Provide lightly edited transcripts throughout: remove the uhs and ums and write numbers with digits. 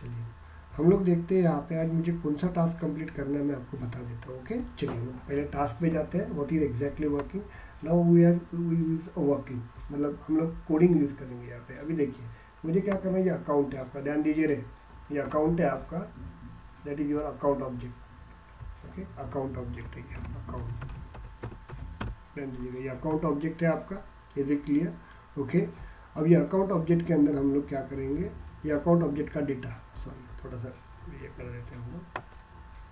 चलिए हम लोग देखते हैं यहाँ पे आज मुझे कौन सा टास्क कंप्लीट करना है, मैं आपको बता देता हूँ। ओके चलिए हम पहले टास्क पे जाते हैं। What is exactly working, now we use working, मतलब हम लोग कोडिंग यूज़ करेंगे यहाँ पे। अभी देखिए मुझे क्या करना है, ये अकाउंट है आपका, ध्यान दीजिए रे, ये अकाउंट है आपका, that is your account object. Okay account object है ये अकाउंट, ध्यान दीजिएगा ये अकाउंट ऑब्जेक्ट है आपका। Is it clear? ओके अब ये अकाउंट ऑब्जेक्ट के अंदर हम लोग क्या करेंगे, ये अकाउंट ऑब्जेक्ट का डेटा, सॉरी थोड़ा सा ये कर देते हैं हम लोग,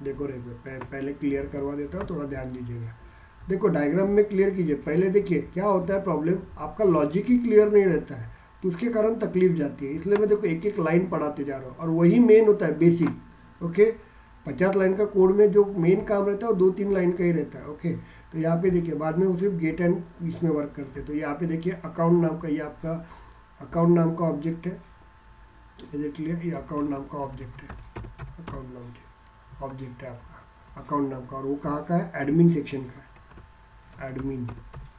देखो रे पहले क्लियर करवा देता हूँ, थोड़ा ध्यान दीजिएगा। देखो डायग्राम में क्लियर कीजिए पहले। देखिए क्या होता है प्रॉब्लम, आपका लॉजिक ही क्लियर नहीं रहता है तो उसके कारण तकलीफ जाती है, इसलिए मैं देखो एक एक लाइन पढ़ाते जा रहा हूँ और वही मेन होता है बेसिक। ओके 50 लाइन का कोड में जो मेन काम रहता है वो 2-3 लाइन का ही रहता है। ओके तो यहाँ पे देखिए बाद में वो सिर्फ गेट एंड इसमें वर्क करते हैं। तो यहाँ पे देखिए अकाउंट नाम का, ये आपका अकाउंट नाम का ऑब्जेक्ट है, इज इट क्लियर? ये अकाउंट नाम का ऑब्जेक्ट है, अकाउंट नाम ऑब्जेक्ट है आपका अकाउंट नाम का, और वो कहाँ का है, एडमिन सेक्शन का है, एडमिन,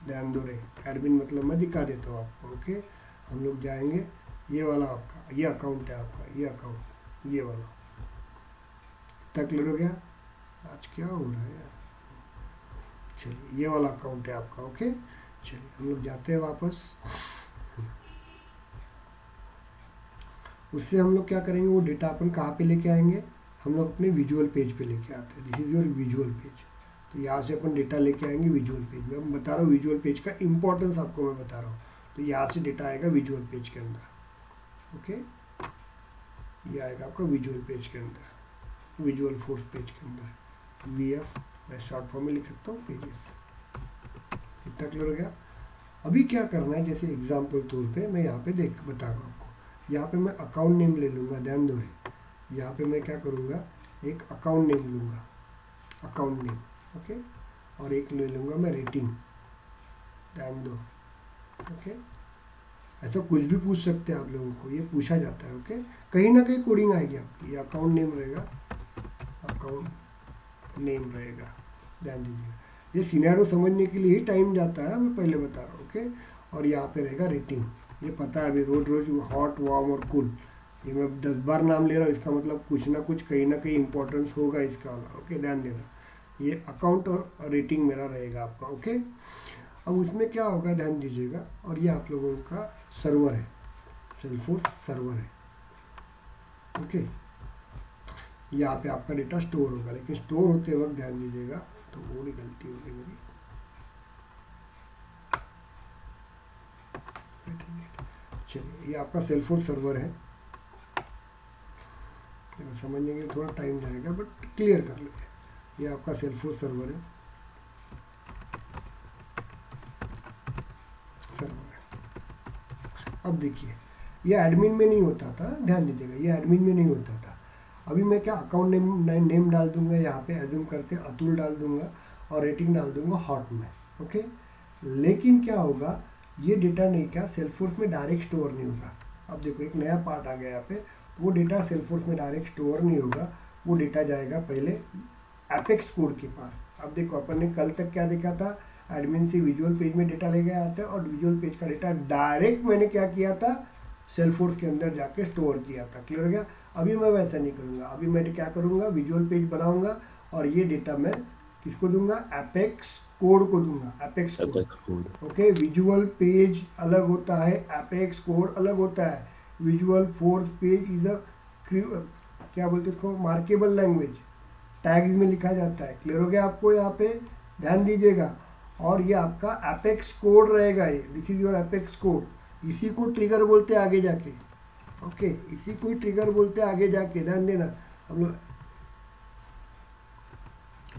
ध्यान दो रे, एडमिन मतलब मैं दिखा देता हूँ आपको। ओके हम लोग जाएंगे, ये वाला आपका ये अकाउंट है आपका, ये अकाउंट ये वाला, इतना क्लियर हो गया? आज क्या हो रहा है यार, चलिए ये वाला अकाउंट है आपका। ओके चलिए हम लोग जाते हैं वापस, उससे हम लोग क्या करेंगे, वो डेटा अपन कहाँ पे लेके आएंगे, हम लोग अपने विजुअल पेज पे लेके आते हैं। This is your visual page. तो यहाँ से अपन डेटा लेके आएंगे विजुअल पेज में। मैं बता रहा हूँ विजुअल पेज का इंपॉर्टेंस आपको मैं बता रहा हूँ। तो यहाँ से डेटा आएगा विजुअल पेज के अंदर। ओके ये आएगा आपका विजुअल पेज के अंदर, विजुअल फोर्स पेज के अंदर, VF मैं शॉर्ट फॉर्म में लिख सकता हूँ पेजेस। इतना क्लियर हो गया? अभी क्या करना है, जैसे एग्जाम्पल तौर पे मैं यहाँ पे बता रहा हूँ आपको। यहाँ पे मैं अकाउंट नेम ले लूँगा, ध्यान दो रे, यहाँ पे मैं क्या करूँगा, एक अकाउंट नेम लूँगा, अकाउंट नेम। ओके और एक ले लूँगा मैं रेटिंग, ध्यान दो। ओके ऐसा कुछ भी पूछ सकते हैं आप लोगों को, ये पूछा जाता है। ओके कहीं ना कहीं कोडिंग आएगी आपकी, ये अकाउंट नेम रहेगा, अकाउंट नेम रहेगा, ध्यान दीजिएगा। ये सिनेरियो समझने के लिए ही टाइम जाता है, मैं पहले बता रहा हूँ। ओके और यहाँ पे रहेगा रेटिंग, ये पता है अभी रोज रोज हॉट वार्म और कूल, ये मैं 10 बार नाम ले रहा हूँ, इसका मतलब कुछ ना कुछ कहीं ना कहीं इंपॉर्टेंस होगा इसका वाला। ओके ध्यान देना, ये अकाउंट और रेटिंग मेरा रहेगा आपका। ओके अब उसमें क्या होगा ध्यान दीजिएगा, और ये आप लोगों का सर्वर है, सेल्फोर्स सर्वर है। ओके यहाँ पे आपका डेटा स्टोर होगा, लेकिन स्टोर होते वक्त ध्यान दीजिएगा, तो थोड़ी गलती होगी मेरी, चलिए ये आपका सेल्फोर्स सर्वर है। समझने के लिए थोड़ा टाइम जाएगा बट क्लियर कर लीजिए, ये आपका सेल्फोर्स सर्वर है, अब देखिए ये एडमिन में नहीं होता था, ध्यान दीजिएगा ये एडमिन में नहीं होता था। अभी मैं क्या अकाउंट नेम डाल दूंगा, यहाँ पे एज्यूम करते अतुल डाल दूंगा और रेटिंग डाल दूंगा हॉट में। ओके लेकिन क्या होगा, ये डेटा नहीं क्या सेल्फोर्स में डायरेक्ट स्टोर नहीं होगा। अब देखो एक नया पार्ट आ गया यहाँ पे, तो वो डेटा सेल्फोर्स में डायरेक्ट स्टोर नहीं होगा, वो डेटा जाएगा पहले एपेक्स कोड के पास। अब देखो अपन ने कल तक क्या देखा था, एडमिन से विजुअल पेज में डेटा ले गया आता है और विजुअल पेज का डेटा डायरेक्ट मैंने क्या किया था, सेल्फोर्स के अंदर जाके स्टोर किया था। क्लियर हो गया? अभी मैं वैसा नहीं करूँगा, अभी मैं क्या करूँगा, विजुअल पेज बनाऊँगा और ये डेटा मैं किसको दूंगा, एपेक्स कोड को दूंगा, apex code. Okay visual page अलग होता है, एपेक्स कोड अलग होता है। Visual force page is a क्या बोलते हैं इसको, मार्केबल लैंग्वेज, टैग्स में लिखा जाता है। क्लियर हो गया आपको? यहाँ पे ध्यान दीजिएगा, और ये आपका एपेक्स कोड रहेगा, ये this is your apex code, इसी को ट्रिगर बोलते हैं आगे जाके। ओके इसी को ही ट्रिगर बोलते हैं आगे जाके, ध्यान देना, हम लोग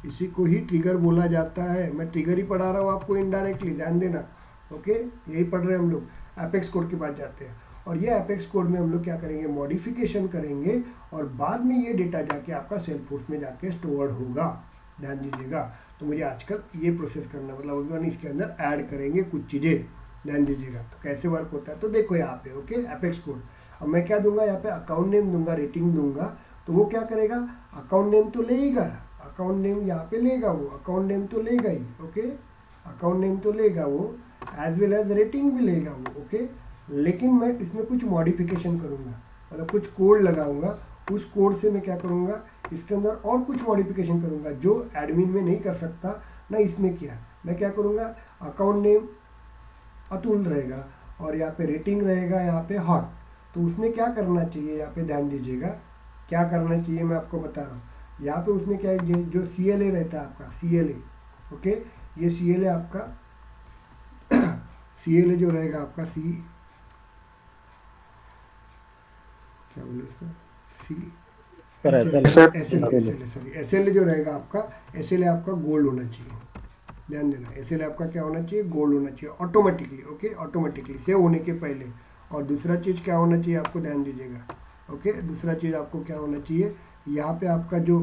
इसी को ही ट्रिगर बोला जाता है। मैं ट्रिगर ही पढ़ा रहा हूँ आपको इनडायरेक्टली, ध्यान देना। ओके यही पढ़ रहे हैं हम लोग, एपेक्स कोड के पास जाते हैं और ये एपेक्स कोड में हम लोग क्या करेंगे, मॉडिफिकेशन करेंगे और बाद में ये डेटा जाके आपका सेल्फोर्स में जाके स्टोर्ड होगा, ध्यान दीजिएगा। तो मुझे आजकल ये प्रोसेस करना, मतलब अपन इसके अंदर ऐड करेंगे कुछ चीज़ें, ध्यान दीजिएगा। तो कैसे वर्क होता है तो देखो यहाँ पे। ओके एपेक्स कोड, अब मैं क्या दूंगा, यहाँ पे अकाउंट नेम दूंगा, रेटिंग दूंगा, तो वो क्या करेगा, अकाउंट नेम तो लेगा, अकाउंट नेम यहाँ पे लेगा, वो अकाउंट नेम तो लेगा ही। ओके अकाउंट नेम तो लेगा वो, एज वेल एज रेटिंग भी लेगा वो। ओके लेकिन मैं इसमें कुछ मॉडिफिकेशन करूँगा, मतलब कुछ कोड लगाऊंगा, उस कोड से मैं क्या करूँगा, इसके अंदर और कुछ मॉडिफिकेशन करूँगा जो एडमिन में नहीं कर सकता ना इसमें किया। मैं क्या करूँगा, अकाउंट नेम अतुल रहेगा और यहाँ पे रेटिंग रहेगा यहाँ पे हॉट। तो उसने क्या करना चाहिए, यहाँ पे ध्यान दीजिएगा क्या करना चाहिए, मैं आपको बता रहा हूँ। यहाँ पे उसने क्या, जो CLA रहता है आपका CLA, ओके, ये CLA आपका CLA जो रहेगा आपका क्या बोले इसको, SLA जो रहेगा आपका, SLA आपका गोल्ड होना चाहिए। ध्यान देना, SLA आपका क्या होना चाहिए, गोल्ड होना चाहिए ऑटोमेटिकली, ओके, ऑटोमेटिकली सेव होने के पहले। और दूसरा चीज़ क्या होना चाहिए आपको, ध्यान दीजिएगा, ओके, दूसरा चीज़ आपको क्या होना चाहिए, यहाँ पे आपका जो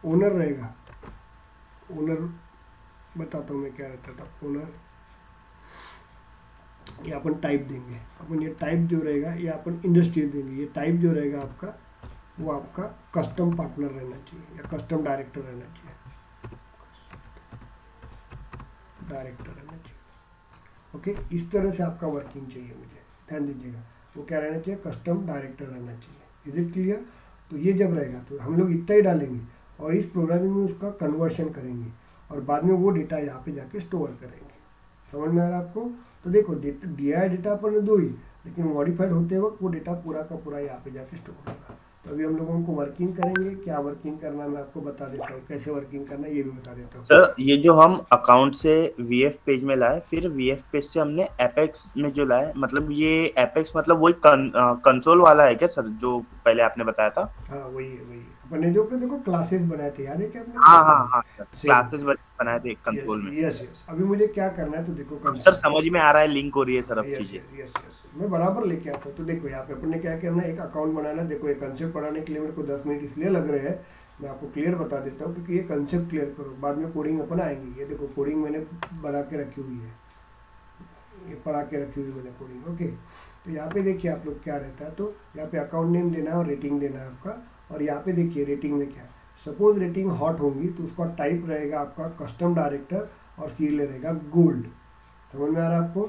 ओनर रहेगा, ओनर बताता हूँ मैं क्या रहता था, ओनर ये अपन टाइप देंगे, अपन ये टाइप जो रहेगा ये अपन इंडस्ट्री देंगे। ये टाइप जो रहेगा आपका वो आपका कस्टम पार्टनर रहना चाहिए या कस्टम डायरेक्टर रहना चाहिए, डायरेक्टर रहना चाहिए, ओके। इस तरह से आपका वर्किंग चाहिए मुझे, ध्यान दीजिएगा, वो क्या रहना चाहिए, कस्टम डायरेक्टर रहना चाहिए। Is it clear? तो ये जब रहेगा तो हम लोग इतना ही डालेंगे और इस प्रोग्रामिंग में उसका कन्वर्शन करेंगे और बाद में वो डेटा यहाँ पे जाके स्टोर करेंगे। समझ में आ रहा है आपको? तो देखो दिया है डेटा अपन ने दो ही, लेकिन मॉडिफाइड होते वक्त वो डेटा पूरा का पूरा यहाँ पे जाके स्टोर होगा। तो अभी हम लोगों को वर्किंग करेंगे, क्या वर्किंग करना मैं आपको बता देता हूँ, कैसे वर्किंग करना ये भी बता देता हूँ। सर ये जो हम अकाउंट से VF पेज में लाए, फिर VF पेज से हमने एपेक्स में जो लाए, मतलब ये एपेक्स मतलब वही कंसोल वाला है क्या सर, जो पहले आपने बताया था? हाँ वही है, वही अपन ने जो देखो क्लासेस बनाए थे, याद है क्या आपने? हाँ हाँ हाँ सर, सेम। क्लासेस बनाए थे कंसोल में। यस यस, अभी मुझे क्या करना है तो देखो अब सर कंसोल, समझ में आ रहा है, लिंक हो रही है सर अब यस चीजें। यस यस यस, मैं बराबर लेके आता हूँ। तो देखो यहाँ पे अपन ने क्या करना है, एक अकाउंट बनाना है। देखो ये कंसेप्ट पढ़ाने के लिए मेरे को 10 मिनट इसलिए लग रहे हैं, मैं आपको क्लियर बता देता हूँ, क्योंकि ये कंसेप्ट क्लियर करो, बाद में कोडिंग अपन आएंगी। ये देखो कोडिंग मैंने बना के रखी हुई है, ये पढ़ा के रखी हुई मैंने कोडिंग, ओके। तो यहाँ पे देखिए आप लोग क्या रहता है, तो यहाँ पे अकाउंट नेम देना है और रेटिंग देना है आपका। और यहाँ पे देखिए रेटिंग में क्या है, सपोज रेटिंग हॉट होंगी तो उसका टाइप रहेगा आपका कस्टम डायरेक्टर और CLA रहेगा गोल्ड। समझ में आ रहा है आपको?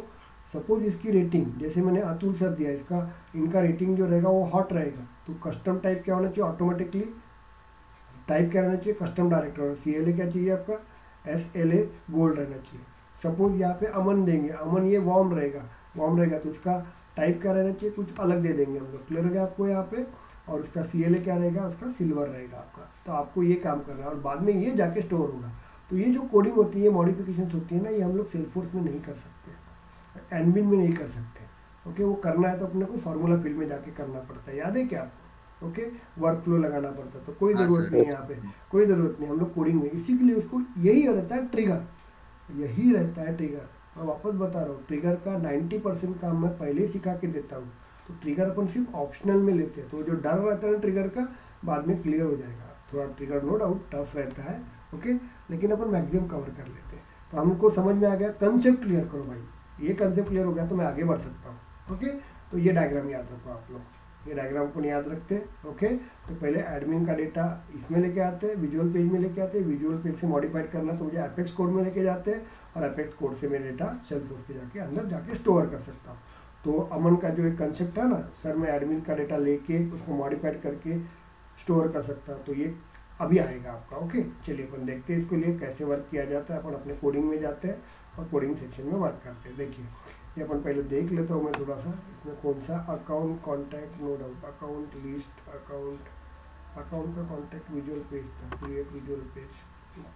सपोज इसकी रेटिंग जैसे मैंने अतुल सर दिया, इसका इनका रेटिंग जो रहेगा वो हॉट रहेगा, तो कस्टम टाइप क्या होना चाहिए, ऑटोमेटिकली टाइप क्या रहना चाहिए, कस्टम डायरेक्टर। और CLA क्या चाहिए आपका, SLA गोल्ड रहना चाहिए। सपोज यहाँ पे अमन देंगे, अमन ये वार्म रहेगा, वार्म रहेगा तो उसका टाइप क्या रहना चाहिए, कुछ अलग दे देंगे हम लोग, क्लियर हो गया आपको यहाँ पे। और उसका CLA क्या रहेगा, उसका सिल्वर रहेगा आपका। तो आपको ये काम करना है और बाद में ये जाके स्टोर होगा। तो ये जो कोडिंग होती है, मॉडिफिकेशन होती है ना, ये हम लोग सेल्सफोर्स में नहीं कर सकते, एडमिन में नहीं कर सकते, ओके। वो करना है तो अपने को फार्मूला फील्ड में जाके करना पड़ता है, याद है क्या आपको? ओके, वर्क फ्लो लगाना पड़ता है। तो कोई ज़रूरत नहीं है यहाँ पे, कोई ज़रूरत नहीं, हम लोग कोडिंग में इसी के लिए उसको यही रहता है ट्रिगर, यही रहता है ट्रिगर। मैं वापस बता रहा हूँ, ट्रिगर का 90% काम मैं पहले ही सिखा के देता हूँ। तो ट्रिगर अपन सिर्फ ऑप्शनल में लेते हैं, तो जो डर रहता है ना ट्रिगर का, बाद में क्लियर हो जाएगा। थोड़ा ट्रिगर नो डाउट टफ रहता है, ओके, लेकिन अपन मैक्सिमम कवर कर लेते हैं। तो हमको समझ में आ गया, कंसेप्ट क्लियर करो भाई, ये कंसेप्ट क्लियर हो गया तो मैं आगे बढ़ सकता हूँ, ओके। तो ये डायग्राम याद रखो आप लोग, ये डायग्राम को याद रखते हैं, ओके। तो पहले एडमिन का डेटा इसमें लेके आते हैं, विजुअल पेज में लेके आते हैं, विजुअल पेज से मॉडिफाइड करना तो मुझे एपेक्स कोड में लेके जाते हैं, और एपेक्स कोड से मैं डेटा सेल्सफोर्स पे जाके अंदर जाके स्टोर कर सकता हूँ। तो अमन का जो एक कंसेप्ट है ना सर, मैं एडमिन का डेटा लेके उसको मॉडिफाइड करके स्टोर कर सकता हूँ, तो ये अभी आएगा आपका, ओके। चलिए अपन देखते हैं इसके लिए कैसे वर्क किया जाता है। अपन अपने कोडिंग में जाते हैं और कोडिंग सेक्शन में वर्क करते हैं। देखिए ये अपन पहले देख लेता हूँ मैं थोड़ा सा, इसमें कौन सा account contact, no doubt account list, account का कॉन्टैक्ट विजुअल पेज था, क्रिएट विजुअल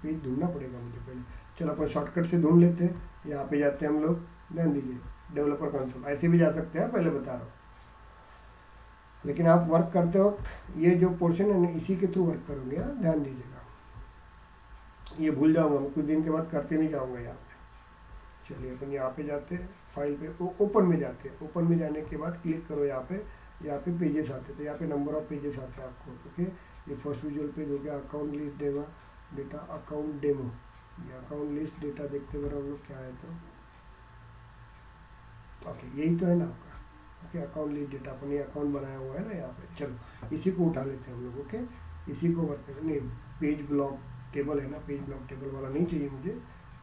पेज ढूंढना पड़ेगा मुझे पहले। चलो अपन शॉर्टकट से ढूंढ लेते हैं, यहाँ पे जाते हैं हम लोग, ध्यान दीजिए डेवलपर कंसोल, ऐसे भी जा सकते हैं, पहले बता रहा हूँ। लेकिन आप वर्क करते वक्त ये जो पोर्शन है ना, इसी के थ्रू वर्क करोगे, ध्यान दीजिएगा, ये भूल जाऊंगा मैं, कुछ दिन के बाद करते नहीं जाऊंगा यहाँ पे। चलिए अपन यहाँ पे जाते हैं, फाइल पे ओपन में जाते हैं, ओपन में जाने के बाद क्लिक करो यहाँ पे पेजेस आते थे, यहाँ पे नंबर ऑफ पेजेस आते हैं आपको, ओके। ये फर्स्ट विजुअल पेज हो गया, account list data account demo, ये अकाउंट लिस्ट डेटा देखते हुए हम लोग क्या है, तो ओके यही तो है ना आपका, ओके। अकाउंट लिस्ट डेटा अपन ये अकाउंट बनाया हुआ है ना यहाँ पे, चलो इसी को उठा लेते हैं हम लोग, ओके। इसी को वर्क करें, नहीं पेज ब्लॉक टेबल है ना, पेज ब्लॉक टेबल वाला नहीं चाहिए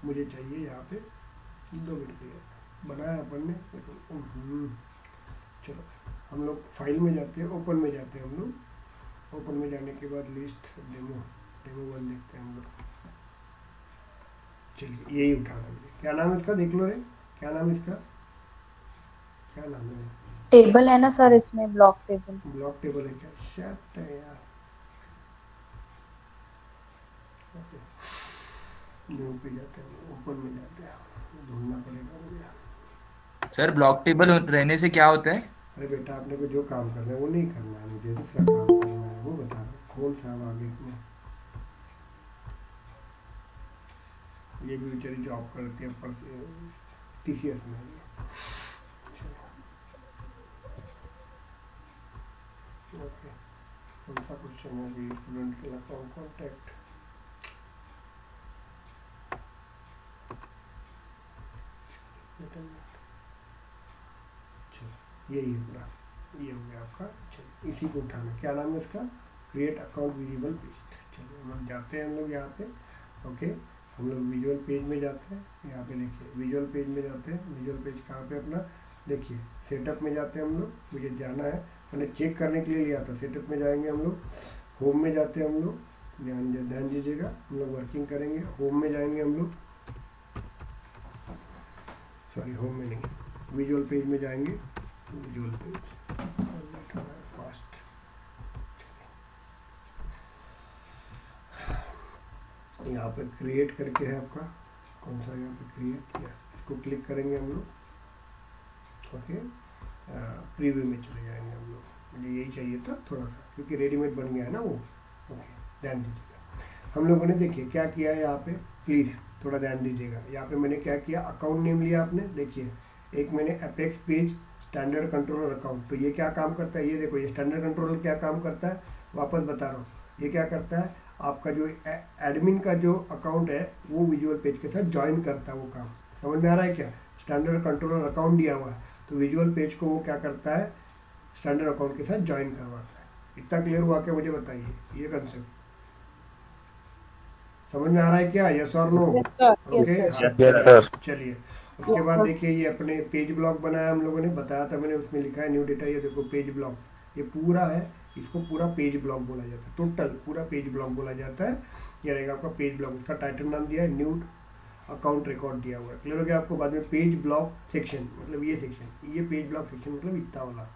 मुझे चाहिए यहाँ पे 2 मिनट के लिए बनाया अपन ने, चलो हम लोग फाइल में जाते हैं, ओपन में जाते हैं हम लोग, ओपन में जाने के बाद लिस्ट डेमो 1 देखते हैं हम लोग। चलिए यही उठाना मुझे, क्या नाम है इसका देख लो रे, क्या नाम है इसका, क्या नाम है? टेबल है ना सर इसमें, ब्लॉक टेबल। ब्लॉक टेबल है क्या? शट है यार। न्यू पे जाते हैं, ओपन में जाते हैं, ढूंढना पड़ेगा मुझे। सर ब्लॉक टेबल रहने से क्या होता है? अरे बेटा आपने को जो काम करना है वो नहीं करना है, मुझे दूसरा काम करना है, वो बता रहा हूँ कौन सा आगे में। ये भी बेचारी जॉब करती है पर TCS में। ओके, कौन सा क्वेश्चन है अभी? स्टूडेंट के अकाउंट कॉन्टैक्ट, यही है पूरा, ये हो गया आपका। चलिए इसी को उठाना, क्या नाम है इसका? Create account visible page. चलिए हम लोग जाते हैं, हम लोग यहाँ पे ओके, हम लोग विजुअल पेज में जाते हैं। यहाँ पे देखिए विजुअल पेज में जाते हैं। विजुअल पेज कहाँ पे अपना, देखिए सेटअप में जाते हैं हम लोग। मुझे जाना है, मैंने चेक करने के लिए लिया था। सेटअप में जाएंगे हम लोग, होम में जाते हैं हम लोग, ध्यान दीजिएगा, हम लोग वर्किंग करेंगे। होम में जाएंगे हम लोग, सॉरी होम में नहीं, विजुअल पेज में जाएंगे। विजुअल पेज फास्ट, यहाँ पे क्रिएट करके है आपका, कौन सा यहाँ पे क्रिएट, यस, इसको क्लिक करेंगे हम लोग। ओके, प्रीव्यू में चले जाएंगे हम लोग। मुझे यही चाहिए था थोड़ा सा, क्योंकि रेडीमेड बन गया है ना वो। ओके, ध्यान दीजिएगा, हम लोगों ने देखिए क्या किया है यहाँ पे, प्लीज़ थोड़ा ध्यान दीजिएगा। यहाँ पे मैंने क्या किया, अकाउंट नेम लिया आपने, देखिए एक मैंने apex page standard controller account. तो ये क्या काम करता है, ये देखो, ये स्टैंडर्ड कंट्रोलर क्या काम करता है, वापस बता रहा हूँ। ये क्या करता है, आपका जो एडमिन का जो अकाउंट है वो विजुअल पेज के साथ ज्वाइन करता है वो काम। समझ में आ रहा है क्या? स्टैंडर्ड कंट्रोलर अकाउंट दिया हुआ है, तो विजुअल पेज को वो क्या करता है, स्टैंडर्ड अकाउंट के साथ ज्वाइन करवाता है। इतना क्लियर हुआ क्या, मुझे बताइए ये कंसेप्ट समझ में आ रहा है क्या? यस और नो? ओके, चलिए उसके बाद देखिए ये अपने पेज ब्लॉक बनाया हम लोगों ने, बताया था मैंने, उसमें लिखा है न्यू डेटा। ये देखो पेज ब्लॉक, ये पूरा है, इसको पूरा पेज ब्लॉक बोला जाता है, टोटल पूरा पेज ब्लॉक बोला जाता है। ये रहेगा आपका पेज ब्लॉक, उसका टाइटल नाम दिया है न्यू अकाउंट रिकॉर्ड दिया हुआ है। क्लियर हो गया आपको? बाद में पेज ब्लॉक सेक्शन, मतलब ये सेक्शन, ये पेज ब्लॉक सेक्शन मतलब इतना वाला,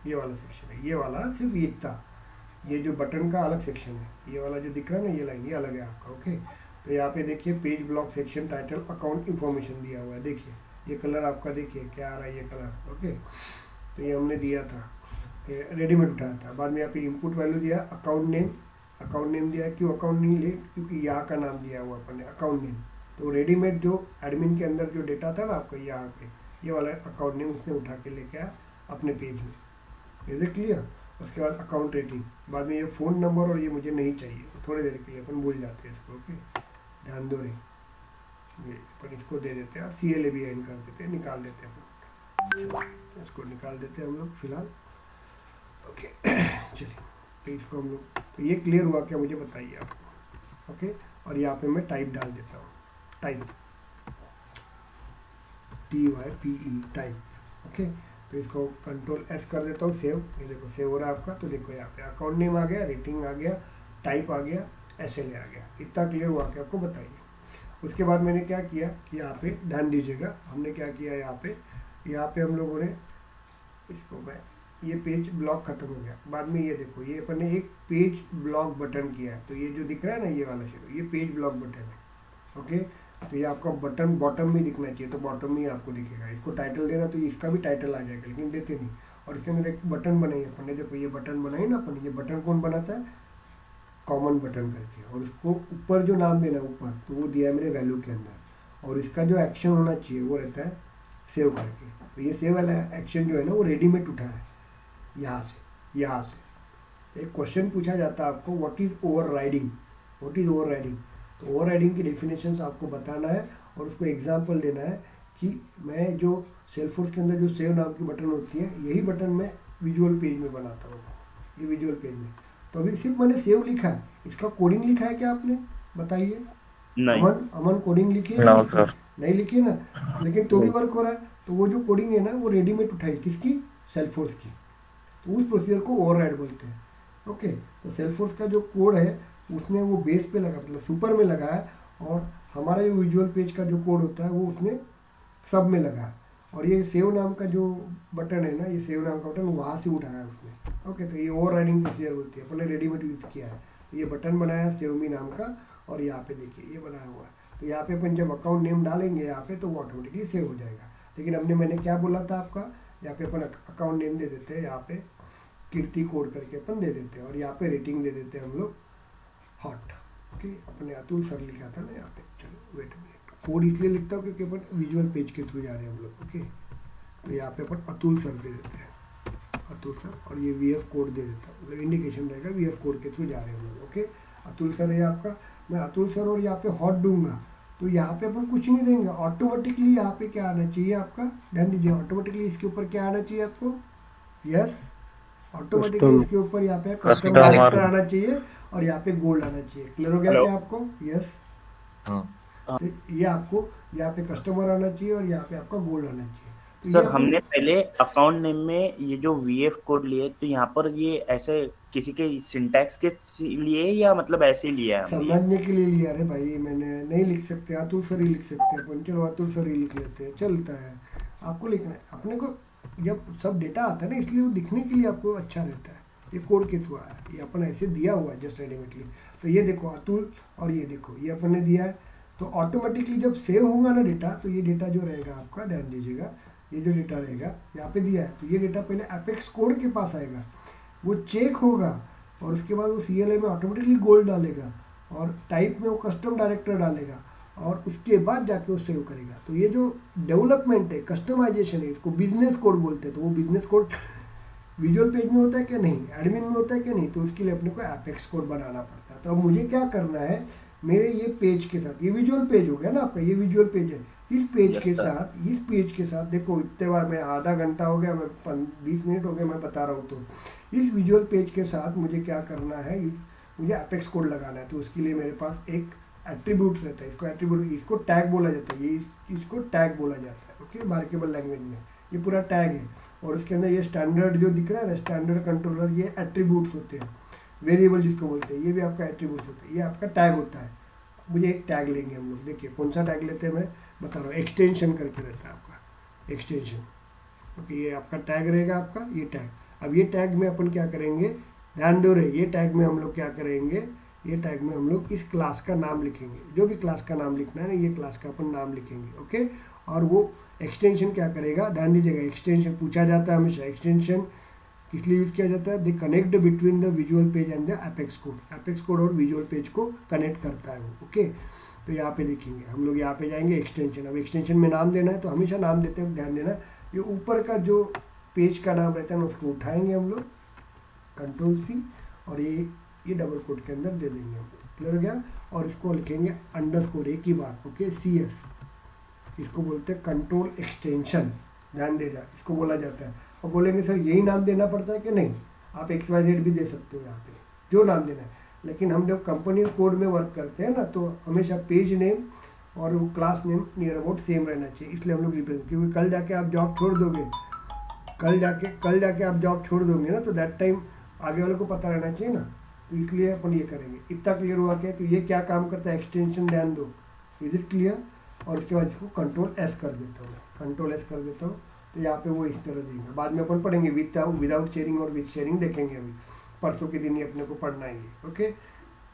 ये वाला सेक्शन है, ये वाला सिर्फ ये इतना, ये जो बटन का अलग सेक्शन है, ये वाला जो दिख रहा है ना, ये लाइन, ये अलग है आपका। ओके, तो यहाँ पे देखिए page block section title account information दिया हुआ है। देखिए ये कलर आपका, देखिए क्या आ रहा है ये कलर। ओके, तो ये हमने दिया था, रेडीमेड उठाया था। बाद में यहाँ पे इनपुट वैल्यू दिया अकाउंट नेम दिया। क्यों अकाउंट नेम ले, क्योंकि यहाँ का नाम दिया हुआ अपन ने अकाउंट नेम। तो रेडीमेड जो एडमिन के अंदर जो डेटा था ना आपका, यहाँ पे ये वाला अकाउंट नेम उसने उठा के लेके आया अपने पेज में। Is it clear? उसके बाद अकाउंट रेटिंग, बाद में ये फ़ोन नंबर, और ये मुझे नहीं चाहिए, थोड़ी देर के लिए अपन भूल जाते हैं इसको। ओके, ध्यान दो रे, ये अपन इसको दे देते हैं, CLA भी एंड कर देते हैं, निकाल देते हैं अपन, इसको निकाल देते हैं हम लोग फिलहाल। ओके चलिए, तो इसको हम लोग, तो ये क्लियर हुआ क्या मुझे बताइए आपको? ओके, और यहाँ पे मैं टाइप डाल देता हूँ, टाइप TYPE टाइप। ओके, तो इसको कंट्रोल S कर देता हूँ, सेव। ये देखो सेव हो रहा है आपका। तो देखो यहाँ पे अकाउंट नेम आ गया, रेटिंग आ गया, टाइप आ गया, SLA आ गया। इतना क्लियर हुआ कि आपको बताइए। उसके बाद मैंने क्या किया, यहाँ पे ध्यान दीजिएगा, हमने क्या किया यहाँ पे हम लोगों ने इसको, मैं ये पेज ब्लॉक खत्म हो गया। बाद में ये देखो, ये अपन ने एक पेज ब्लॉक बटन किया है। तो ये जो दिख रहा है ना, ये वाला शेडो, ये पेज ब्लॉक बटन है। ओके, तो ये आपका बटन बॉटम में दिखना चाहिए, तो बॉटम में आपको दिखेगा। इसको टाइटल देना तो इसका भी टाइटल आ जाएगा, लेकिन देते नहीं। और इसके अंदर एक बटन बनाई अपन ने, देखो ये बटन बनाई ना अपन, ये बटन कौन बनाता है, कॉमन बटन करके। और इसको ऊपर जो नाम देना है ऊपर, तो वो दिया है मैंने वैल्यू के अंदर। और इसका जो एक्शन होना चाहिए वो रहता है सेव करके। तो ये सेव वाला एक्शन जो है ना, वो रेडीमेड उठा है यहाँ से। एक क्वेश्चन पूछा जाता है आपको, what is overriding, what is overriding. तो ओवरराइडिंग की डेफिनेशंस आपको बताना है, और उसको एग्जांपल देना है कि मैं जो सेल्सफोर्स के अंदर जो सेव नाम की बटन होती है, यही बटन मैं विजुअल पेज में बनाता हूँ, ये विजुअल पेज में। तो अभी सिर्फ मैंने सेव लिखा है, इसका कोडिंग लिखा है क्या आपने, बताइए? नहीं, अमन कोडिंग लिखी है? नहीं लिखी है ना, लेकिन तो भी वर्क हो रहा है। तो वो जो कोडिंग है ना, वो रेडीमेड उठाई, किसकी, सेल्सफोर्स की। तो उस प्रोसीजर को ओवरराइड बोलते हैं। ओके, तो सेल्सफोर्स का जो कोड है उसने वो बेस पे लगा, मतलब सुपर में लगा है, और हमारा जो विजुअल पेज का जो कोड होता है वो उसने सब में लगा है। और ये सेव नाम का जो बटन है ना, ये सेव नाम का बटन वहाँ से उठाया है उसने। ओके, तो ये ओवर राइडिंग प्रोसीजर बोलती है, अपने रेडीमेड यूज़ किया है। तो ये बटन बनाया सेव मी नाम का, और यहाँ पे देखिए ये बनाया हुआ है। तो यहाँ पे अपन जब अकाउंट नेम डालेंगे यहाँ पे, तो वो ऑटोमेटिकली सेव हो जाएगा। लेकिन हमने मैंने क्या बोला था आपका, यहाँ पे अपन अकाउंट नेम दे देते हैं, यहाँ पे कीर्ति कोड करके अपन दे देते हैं, और यहाँ पे रेटिंग दे देते हैं हम लोग हॉट। ओके, अपने अतुल सर लिखा था ना यहाँ पे। चलो वेट मिनट, कोड इसलिए लिखता हूँ क्योंकि अपन विजुअल पेज के थ्रू जा रहे हैं हम लोग। ओके, तो यहाँ पे अपन अतुल सर दे देते हैं, अतुल सर, और ये VF कोड दे देता हूँ, मतलब इंडिकेशन रहेगा VF कोड के थ्रू जा रहे हैं हम लोग। ओके, अतुल सर है आपका, मैं अतुल सर और यहाँ पे हॉट दूंगा, तो यहाँ पे अपन कुछ नहीं देंगे, ऑटोमेटिकली यहाँ पे क्या आना चाहिए आपका, ध्यान दीजिए, ऑटोमेटिकली इसके ऊपर क्या आना चाहिए आपको, यस, ऑटोमेटिकली इसके ऊपर यहाँ पे कस्टम डायरेक्टर आना चाहिए, और यहाँ पे गोल्ड आना चाहिए। क्लियर हो गया क्या आपको? यस, तो ये आपको यहाँ पे कस्टमर आना चाहिए, और यहाँ पे आपका गोल्ड आना चाहिए। तो सर हमने पहले अकाउंट नेम में ये जो VF कोड लिए, तो यहाँ पर ये ऐसे किसी के सिंटैक्स के लिए या मतलब ऐसे ही लिया है? समझने के लिए लिया रे भाई, मैंने नहीं लिख सकते, अतुल सर ही लिख सकते हैं अपन, चलो अतुल सर ही लिख लेते हैं, चलता है। आपको लिखना है अपने को, जब सब डेटा आता है ना, इसलिए वो दिखने के लिए आपको अच्छा रहता है। ये कोड के थ्रू आया, ये अपन ऐसे दिया हुआ है जस्ट रेडीमेडली। तो ये देखो अतुल, और ये देखो ये अपन ने दिया है, तो ऑटोमेटिकली जब सेव होगा ना डेटा, तो ये डेटा जो रहेगा आपका, ध्यान दीजिएगा, ये जो डेटा रहेगा यहाँ पे दिया है, तो ये डेटा पहले एपेक्स कोड के पास आएगा, वो चेक होगा, और उसके बाद वो CLI में ऑटोमेटिकली गोल्ड डालेगा, और टाइप में वो कस्टम डायरेक्टर डालेगा, और उसके बाद जाके वो सेव करेगा। तो ये जो डेवलपमेंट है, कस्टमाइजेशन है, इसको बिजनेस कोड बोलते हैं। तो वो बिजनेस कोड विजुअल पेज में होता है कि नहीं, एडमिन में होता है कि नहीं, तो उसके लिए अपने को एपेक्स कोड बनाना पड़ता है। तो अब मुझे क्या करना है, मेरे ये पेज के साथ, ये विजुअल पेज हो गया ना आपका, ये विजुअल पेज है, इस पेज के साथ, इस पेज के साथ देखो, इतने बार मैं आधा घंटा हो गया, मैं 20 मिनट हो गया मैं बता रहा हूँ, तो इस विजुअल पेज के साथ मुझे क्या करना है, मुझे एपेक्स कोड लगाना है। तो उसके लिए मेरे पास एक एट्रीब्यूट रहता है, इसको एट्रीब्यूट, इसको टैग बोला जाता है, ये इसको टैग बोला जाता है। ओके, मार्केबल लैंग्वेज में ये पूरा टैग है, और उसके अंदर ये स्टैंडर्ड जो दिख रहा है ना, स्टैंडर्ड कंट्रोलर, ये एट्रीब्यूट्स होते हैं, वेरिएबल जिसको बोलते हैं, ये भी आपका एट्रीब्यूट्स होता है, ये आपका टैग होता है। मुझे एक टैग लेंगे हम लोग, देखिए कौन सा टैग लेते हैं, मैं बता रहा हूँ, एक्सटेंशन करके रहता है आपका, एक्सटेंशन। ओके, ये आपका टैग रहेगा, आपका ये टैग। अब ये टैग में अपन क्या करेंगे, ध्यान दो रहे, ये टैग में हम लोग क्या करेंगे, ये टैग में हम लोग इस क्लास का नाम लिखेंगे, जो भी क्लास का नाम लिखना है ना, ये क्लास का अपन नाम लिखेंगे। ओके, और वो एक्सटेंशन क्या करेगा, ध्यान दीजिएगा, एक्सटेंशन पूछा जाता है हमेशा, एक्सटेंशन किस लिए यूज़ किया जाता है, the connect between the visual page and the apex code, apex code और विजुअल पेज को कनेक्ट करता है वो। ओके, तो यहाँ पे देखेंगे हम लोग, यहाँ पे जाएंगे एक्सटेंशन, अब एक्सटेंशन में नाम देना है, तो हमेशा नाम देते हैं, ध्यान देना, ये ऊपर का जो पेज का नाम रहता है ना, उसको उठाएंगे हम लोग, Ctrl+C, और ये डबल कोट के अंदर दे देंगे हम लोग। क्लियर हो गया, और इसको लिखेंगे अंडरस्कोर एक ही बार। ओके, CS, इसको बोलते हैं कंट्रोल एक्सटेंशन, ध्यान दे जा, इसको बोला जाता है। और बोलेंगे सर यही नाम देना पड़ता है कि नहीं, आप XYZ भी दे सकते हो यहाँ पे, जो नाम देना है। लेकिन हम जब कंपनी कोड में वर्क करते हैं ना, तो हमेशा पेज नेम और वो class name near about same रहना चाहिए, इसलिए हम लोग रिप्रेजेंट, क्योंकि कल जाके आप जॉब छोड़ दोगे, कल जाके आप जॉब छोड़ दोगे ना, तो दैट टाइम आगे वाले को पता रहना चाहिए ना, तो इसलिए अपन ये करेंगे। इतना क्लियर हुआ क्या, तो ये क्या काम करता है, एक्सटेंशन, ध्यान दो, इज इट क्लियर। और उसके बाद इसको Ctrl+S कर देता हूँ, Ctrl+S कर देता हूँ, तो यहाँ पे वो इस तरह देंगे, बाद में अपन पढ़ेंगे विदाउट शेयरिंग और विद शेयरिंग, देखेंगे अभी परसों के दिन ही अपने को पढ़ना है ये। ओके,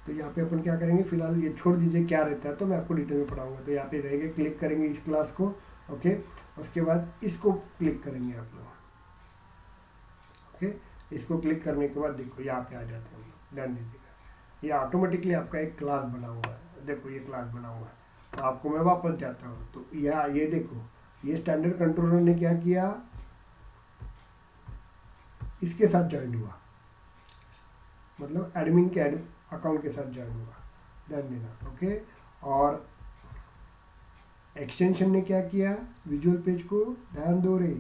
तो यहाँ पे अपन क्या करेंगे, फिलहाल ये छोड़ दीजिए क्या रहता है, तो मैं आपको डिटेल में पढ़ाऊंगा। तो यहाँ पे रहेंगे, क्लिक करेंगे इस क्लास को। ओके, उसके बाद इसको क्लिक करेंगे आप लोग। ओके, इसको क्लिक करने के बाद देखो यहाँ पे आ जाते हैं हम लोग, ध्यान दीजिएगा, ये ऑटोमेटिकली आपका एक क्लास बना हुआ है, देखो ये क्लास बना हुआ है। तो आपको मैं वापस जाता हूँ, तो ये देखो, ये स्टैंडर्ड कंट्रोलर ने क्या किया, इसके साथ ज्वाइन हुआ, मतलब एडमिन के अकाउंट के साथ ज्वाइन हुआ, ध्यान देना। ओके, और एक्सटेंशन ने क्या किया, विजुअल पेज को, ध्यान दो रे,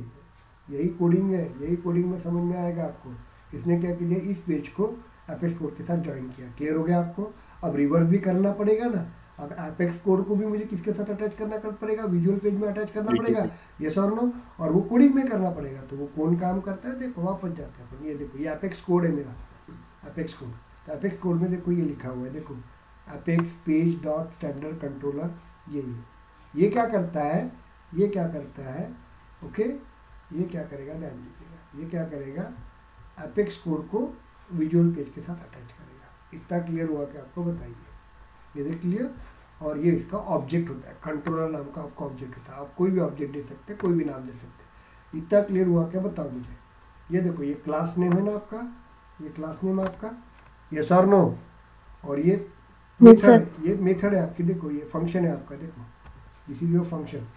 यही कोडिंग है, यही कोडिंग में समझ में आएगा आपको। इसने क्या किया, इस पेज को एपेक्स कोड के साथ ज्वाइन किया। क्लियर हो गया आपको। अब रिवर्स भी करना पड़ेगा ना, अब एपेक्स कोड को भी मुझे किसके साथ अटैच करना पड़ेगा, विजुअल पेज में अटैच करना पड़ेगा, यस और नो, और वो कोडिंग में करना पड़ेगा। तो वो कौन काम करता है, देखो वापस जाते हैं अपन, ये देखो ये एपेक्स कोड है मेरा, एपेक्स कोड। तो एपेक्स कोड में देखो ये लिखा हुआ है, देखो apex page dot standard controller, ये क्या करता है, ये क्या करता है, ओके, ये क्या करेगा, ध्यान दीजिएगा, ये क्या करेगा, एपेक्स कोड को विजुअल पेज के साथ अटैच करेगा। इतना क्लियर हुआ कि आपको बताइए, ये क्लियर। और ये इसका ऑब्जेक्ट होता है, कंट्रोलर नाम का आपका ऑब्जेक्ट होता है, आप कोई भी ऑब्जेक्ट दे सकते हैं, कोई भी नाम दे सकते हैं। इतना क्लियर हुआ क्या, बताओ मुझे। ये देखो ये क्लास नेम है ना आपका, ये क्लास नेम है आपका, यस और नो। और ये मेथड, ये मेथड है आपकी, देखो ये फंक्शन है आपका, देखो this is your function,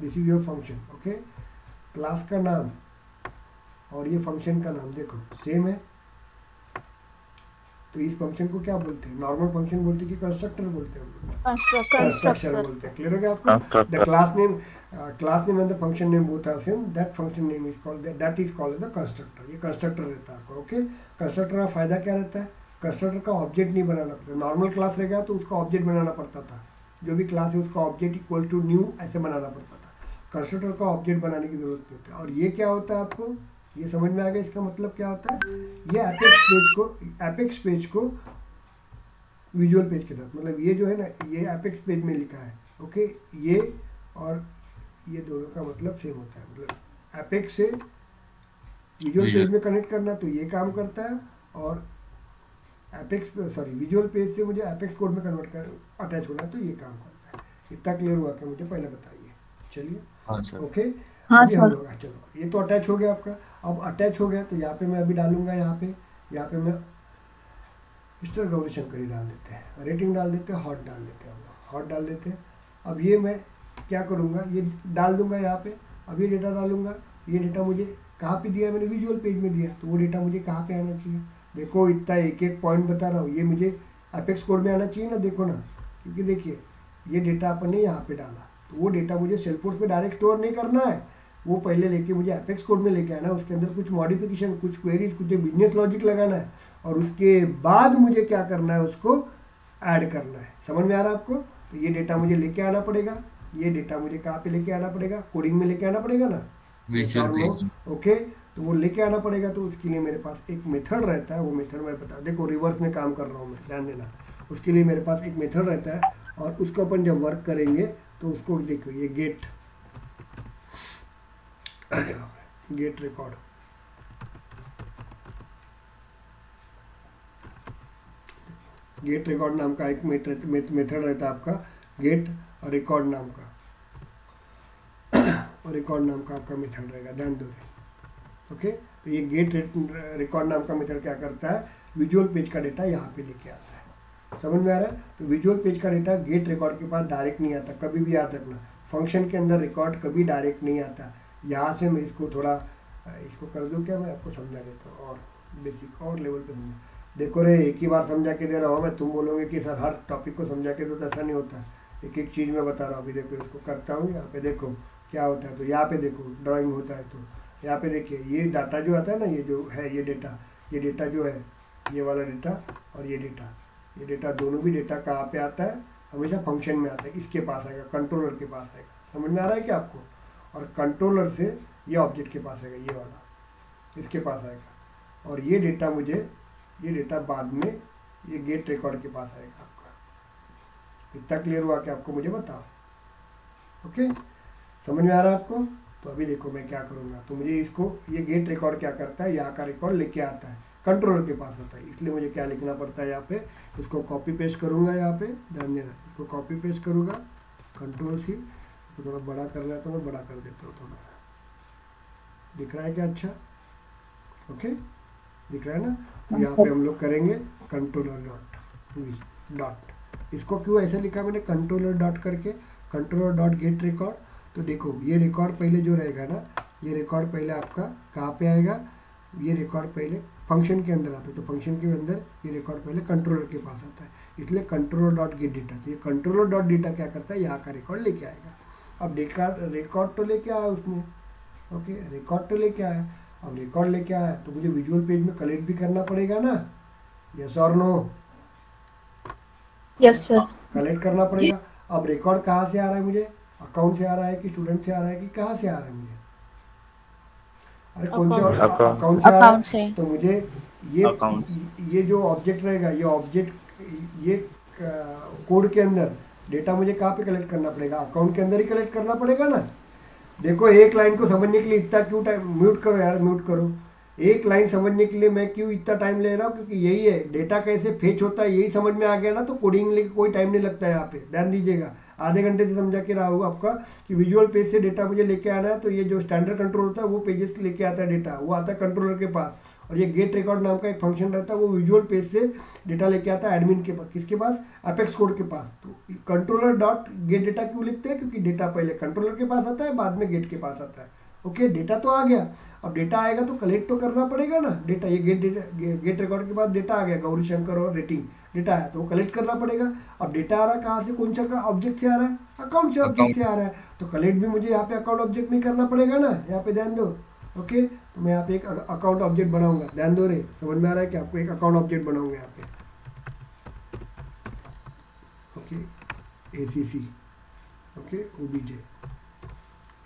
this is your function, okay. Class का नाम और ये फंक्शन का नाम देखो सेम है। तो इस फंक्शन को क्या बोलते हैं, नॉर्मल फंक्शन बोलते हैं कि कंस्ट्रक्टर बोलते हैं, हम लोग कंस्ट्रक्टर बोलते हैं। क्लियर हो गया आपको। The class name and the function name both are same, that function name is called, that is called the constructor. ये कंस्ट्रक्टर रहता है आपका, ओके। कंस्ट्रक्टर का फायदा क्या रहता है, कंस्ट्रक्टर का ऑब्जेक्ट नहीं बनाना पड़ता। नॉर्मल क्लास रहेगा तो उसका ऑब्जेक्ट बनाना पड़ता था, जो भी क्लास है उसका ऑब्जेक्ट इक्वल टू न्यू ऐसे बनाना पड़ता था। कंस्ट्रक्टर का ऑब्जेक्ट बनाने की जरूरत नहीं होती। और ये क्या होता है, आपको ये समझ में आ गया इसका मतलब क्या होता है। ये एपेक्स पेज को विजुअल पेज के साथ, मतलब ये जो है ना, ये एपेक्स पेज में लिखा है, ओके। ये और ये दोनों का मतलब सेम होता है, मतलब एपेक्स से विजुअल पेज में कनेक्ट करना तो ये काम करता है, और विजुअल पेज से मुझे एपेक्स कोड में कन्वर्ट कर अटैच होना है तो ये काम करता है। इतना क्लियर हुआ क्या, मुझे पहले बताइए। चलिए, ओके। हाँ अभी हम सर। लोग, चलो ये तो अटैच हो गया आपका। अब अटैच हो गया तो यहाँ पे मैं अभी डालूंगा, यहाँ पे मैं मिस्टर गौरीशंकर ही डाल देते हैं, रेटिंग डाल देते हैं, हॉट डाल देते हैं, हम लोग हॉट डाल देते हैं। अब ये मैं क्या करूँगा, ये डाल दूंगा यहाँ पे। अब ये डेटा डालूंगा, ये डेटा मुझे कहाँ पे दिया है, मैंने विजुअल पेज में दिया, तो वो डेटा मुझे कहाँ पे आना चाहिए। देखो इतना एक एक पॉइंट बता रहा हूँ, ये मुझे एपेक्स कोड में आना चाहिए ना, देखो ना, क्योंकि देखिए ये डेटा अपन ने यहाँ पे डाला, तो वो डेटा मुझे सेलफोर्स में डायरेक्ट स्टोर नहीं करना है, वो पहले लेके मुझे एपेक्स कोड में लेके आना है। उसके अंदर कुछ मॉडिफिकेशन, कुछ क्वेरीज, कुछ बिजनेस लॉजिक लगाना है, और उसके बाद मुझे क्या करना है, उसको ऐड करना है। समझ में आ रहा है आपको। तो ये डेटा मुझे लेके आना पड़ेगा, ये डेटा मुझे कहाँ पे लेके आना पड़ेगा, कोडिंग में लेके आना पड़ेगा ना, विजुअल पेज। ओके। तो वो लेके आना पड़ेगा, तो उसके लिए मेरे पास एक मेथड रहता है, वो मेथड मैं बता, देखो रिवर्स में काम कर रहा हूँ मैं, ध्यान देना। उसके लिए मेरे पास एक मेथड रहता है, और उसको अपन जब वर्क करेंगे तो उसको देखो, ये गेट रिकॉर्ड, गेट रिकॉर्ड नाम का एक मेथड रहता है आपका, गेट रिकॉर्ड नाम का, और रिकॉर्ड नाम का आपका मेथड रहेगा, ध्यान दो। ओके। तो ये गेट रिकॉर्ड नाम का मेथड क्या करता है, विजुअल पेज का डेटा यहाँ पे लेके आता है। समझ में आ रहा है। तो विजुअल पेज का डेटा गेट रिकॉर्ड के पास डायरेक्ट नहीं आता, कभी भी याद रखना, फंक्शन के अंदर रिकॉर्ड कभी डायरेक्ट नहीं आता। यहाँ से मैं इसको थोड़ा इसको कर दूँ क्या, मैं आपको समझा देता हूँ, और बेसिक और लेवल पे समझा। देखो रे, एक ही बार समझा के दे रहा हूँ मैं, तुम बोलोगे कि सर हर टॉपिक को समझा के दो, तो ऐसा नहीं होता है। एक एक चीज़ मैं बता रहा हूँ। अभी देखो इसको करता हूँ, यहाँ पे देखो क्या होता है, तो यहाँ पे देखो ड्राइंग होता है, तो यहाँ पे देखिए ये डाटा जो आता है ना, ये जो है ये डेटा जो है, ये वाला डेटा और ये डेटा दोनों भी डेटा कहाँ पे आता है, हमेशा फंक्शन में आता है, इसके पास आएगा, कंट्रोलर के पास आएगा। समझ में आ रहा है क्या आपको। और कंट्रोलर से ये ऑब्जेक्ट के पास आएगा, ये वाला इसके पास आएगा, और ये डेटा बाद में ये गेट रिकॉर्ड के पास आएगा आपका। इतना क्लियर हुआ कि आपको मुझे बताओ। ओके, समझ में आ रहा है आपको। तो अभी देखो मैं क्या करूँगा, तो मुझे इसको, ये गेट रिकॉर्ड क्या करता है, यहाँ का रिकॉर्ड लेके आता है, कंट्रोलर के पास आता है। इसलिए मुझे क्या लिखना पड़ता है, यहाँ पे इसको कॉपी पेस्ट करूँगा, यहाँ पे ध्यान देना, इसको कॉपी पेस्ट करूँगा, कंट्रोल सी, तो थोड़ा बड़ा करना है तो मैं बड़ा कर देता हूँ, थोड़ा सा दिख रहा है क्या, अच्छा ओके दिख रहा है ना। तो यहाँ पे हम लोग करेंगे कंट्रोलर इसको क्यों ऐसे लिखा मैंने, कंट्रोलर डॉट करके, कंट्रोलर डॉट गेट रिकॉर्ड। तो देखो ये रिकॉर्ड पहले जो रहेगा ना, ये रिकॉर्ड पहले आपका कहाँ पे आएगा, ये रिकॉर्ड पहले फंक्शन के अंदर आता है, तो फंक्शन के अंदर ये रिकॉर्ड पहले कंट्रोलर के पास आता है, इसलिए कंट्रोलर डॉट गेट डेटा। तो ये कंट्रोलर डॉट डेटा क्या करता है, यहाँ का रिकॉर्ड लेके आएगा। अब रिकॉर्ड तो लेके आया उसने, ओके रिकॉर्ड तो लेके आया। अब रिकॉर्ड लेके आया तो मुझे विजुअल पेज में कलेक्ट भी करना पड़ेगा ना, यस और नो, यस सर, कलेक्ट करना पड़ेगा। अब रिकॉर्ड कहाँ से आ रहा है मुझे, अकाउंट से आ रहा है कि स्टूडेंट से आ रहा है कि कहाँ से आ रहा है मुझे, अरे कौन से अकाउंट से आ रहा है, तो मुझे ये अकाउंट। ये जो ऑब्जेक्ट रहेगा, ये ऑब्जेक्ट, ये कोड के अंदर डेटा मुझे कहाँ पे कलेक्ट करना पड़ेगा? अकाउंट के अंदर ही कलेक्ट करना पड़ेगा ना। देखो एक लाइन को समझने के लिए इतना क्यों टाइम, म्यूट करो यार, म्यूट करो। एक लाइन समझने के लिए मैं क्यों इतना टाइम ले रहा हूँ? क्योंकि यही है, डेटा कैसे फेच होता है यही समझ में आ गया ना, तो कोडिंग लेके कोई टाइम नहीं लगता है। यहाँ पे ध्यान दीजिएगा, आधे घंटे से समझा के रहा हूँ आपका कि विजुअल पेज से डेटा मुझे लेके आना है, तो ये जो स्टैंडर्ड कंट्रोल होता है वो पेजेस लेके आता है डेटा, वो आता है कंट्रोलर के पास। और ये गेट रिकॉर्ड नाम का एक फंक्शन रहता है, वो विजुअल पेज से डेटा लेके आता है एडमिन के पास। किसके पास? अपेक्स कोड के पास। तो कंट्रोलर डॉट गेट डेटा क्यों लिखते हैं? क्योंकि डेटा पहले कंट्रोलर के पास आता है, बाद में गेट के पास आता है। ओके, डेटा तो आ गया, अब डेटा आएगा तो कलेक्ट तो करना पड़ेगा ना डेटा। ये गेट रिकॉर्ड के बाद डेटा आ गया, गौरी शंकर और रेटिंग डेटा है, तो वो कलेक्ट करना पड़ेगा। अब डेटा आ रहा है कहाँ से? कौन सा ऑब्जेक्ट से आ रहा है? अकाउंट से ऑब्जेक्ट से आ रहा है, तो कलेक्ट भी मुझे यहाँ पे अकाउंट ऑब्जेक्ट में करना पड़ेगा ना। यहाँ पे ध्यान दो। ओके, तो मैं यहाँ पे एक अकाउंट ऑब्जेक्ट बनाऊंगा, ध्यान दो रे, समझ में आ रहा है कि आपको एक अकाउंट ऑब्जेक्ट बनाऊंगा यहाँ पे। Okay, ACC, okay, OBJ।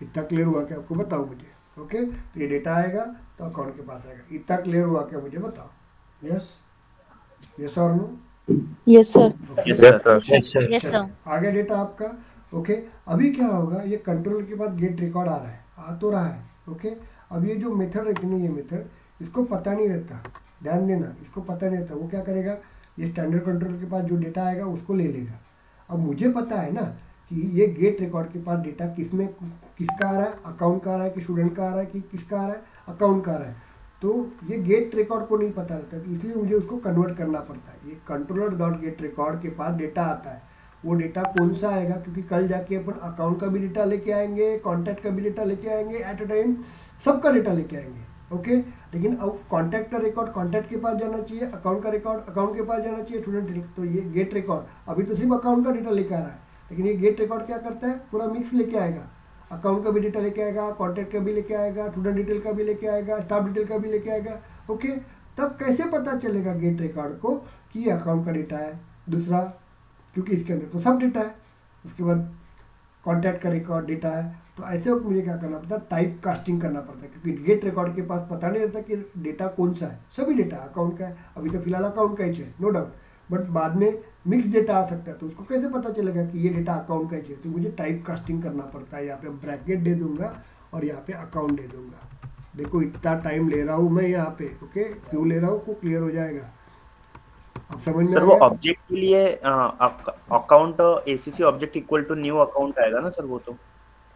इतना क्लियर हुआ क्या आपको? बताओ मुझे। ओके, तो ये डेटा आएगा तो अकाउंट के पास आएगा। इतना क्लियर हुआ क्या मुझे बताओ? यस, यस और no? Yes sir. Yes sir. Yes sir. आ गया डेटा आपका। ओके, अभी क्या होगा? ये कंट्रोलर के पास गेट रिकॉर्ड आ रहा है, आ तो रहा है। ओके, अब ये जो मेथड रहती है, ये मेथड इसको पता नहीं रहता, ध्यान देना, इसको पता नहीं रहता। वो क्या करेगा? ये स्टैंडर्ड कंट्रोलर के पास जो डेटा आएगा उसको ले लेगा। अब मुझे पता है ना कि ये गेट रिकॉर्ड के पास डेटा किसका आ रहा है? अकाउंट का आ रहा है कि स्टूडेंट का आ रहा है कि किसका आ रहा है? अकाउंट का आ रहा है। तो ये गेट रिकॉर्ड को नहीं पता रहता, तो इसलिए मुझे उसको कन्वर्ट करना पड़ता है। ये कंट्रोलर डॉट गेट रिकॉर्ड के पास डेटा आता है, वो डेटा कौन सा आएगा? क्योंकि कल जाके अपन अकाउंट का भी डेटा लेके आएंगे, कॉन्टैक्ट का भी डेटा लेके आएंगे, एट अ टाइम सबका डेटा लेके आएंगे। ओके, लेकिन अब कॉन्टैक्ट का रिकॉर्ड कॉन्टैक्ट के पास जाना चाहिए, अकाउंट का रिकॉर्ड अकाउंट के पास जाना चाहिए, स्टूडेंट। तो ये गेट रिकॉर्ड अभी तो सिर्फ अकाउंट का डेटा लेके आ रहा है, लेकिन ये गेट रिकॉर्ड क्या करता है? पूरा मिक्स लेके आएगा, अकाउंट का भी डेटा लेके आएगा, कॉन्टैक्ट का भी लेके आएगा, स्टूडेंट डिटेल का भी लेके आएगा, स्टाफ डिटेल का भी लेके आएगा। ओके, तब कैसे पता चलेगा गेट रिकॉर्ड को कि ये अकाउंट का डेटा है? दूसरा, क्योंकि इसके अंदर तो सब डेटा है, उसके बाद कॉन्टैक्ट का रिकॉर्ड डेटा है, तो ऐसे वक्त मुझे क्या करना पड़ता है? टाइप कास्टिंग करना पड़ता है, क्योंकि गेट रिकॉर्ड के पास पता नहीं रहता कि डेटा कौन सा है। सभी डेटा अकाउंट का है, अभी तो फिलहाल अकाउंट का ही है, नो डाउट, बट बाद में मिक्स डेटा आ सकता है, तो उसको कैसे पता चलेगा कि ये डेटा अकाउंट का ही है? तो मुझे टाइप कास्टिंग करना पड़ता है। यहाँ पे ब्रैकेट दे दूंगा और यहाँ पे अकाउंट दे दूंगा। देखो इतना टाइम ले रहा हूँ मैं यहाँ पे। ओके, क्यों ले रहा हूँ? को क्लियर हो जाएगा, अब समझ में सर आ वो गया? ऑब्जेक्ट के लिए account ACC object equal to new account आएगा ना सर? वो तो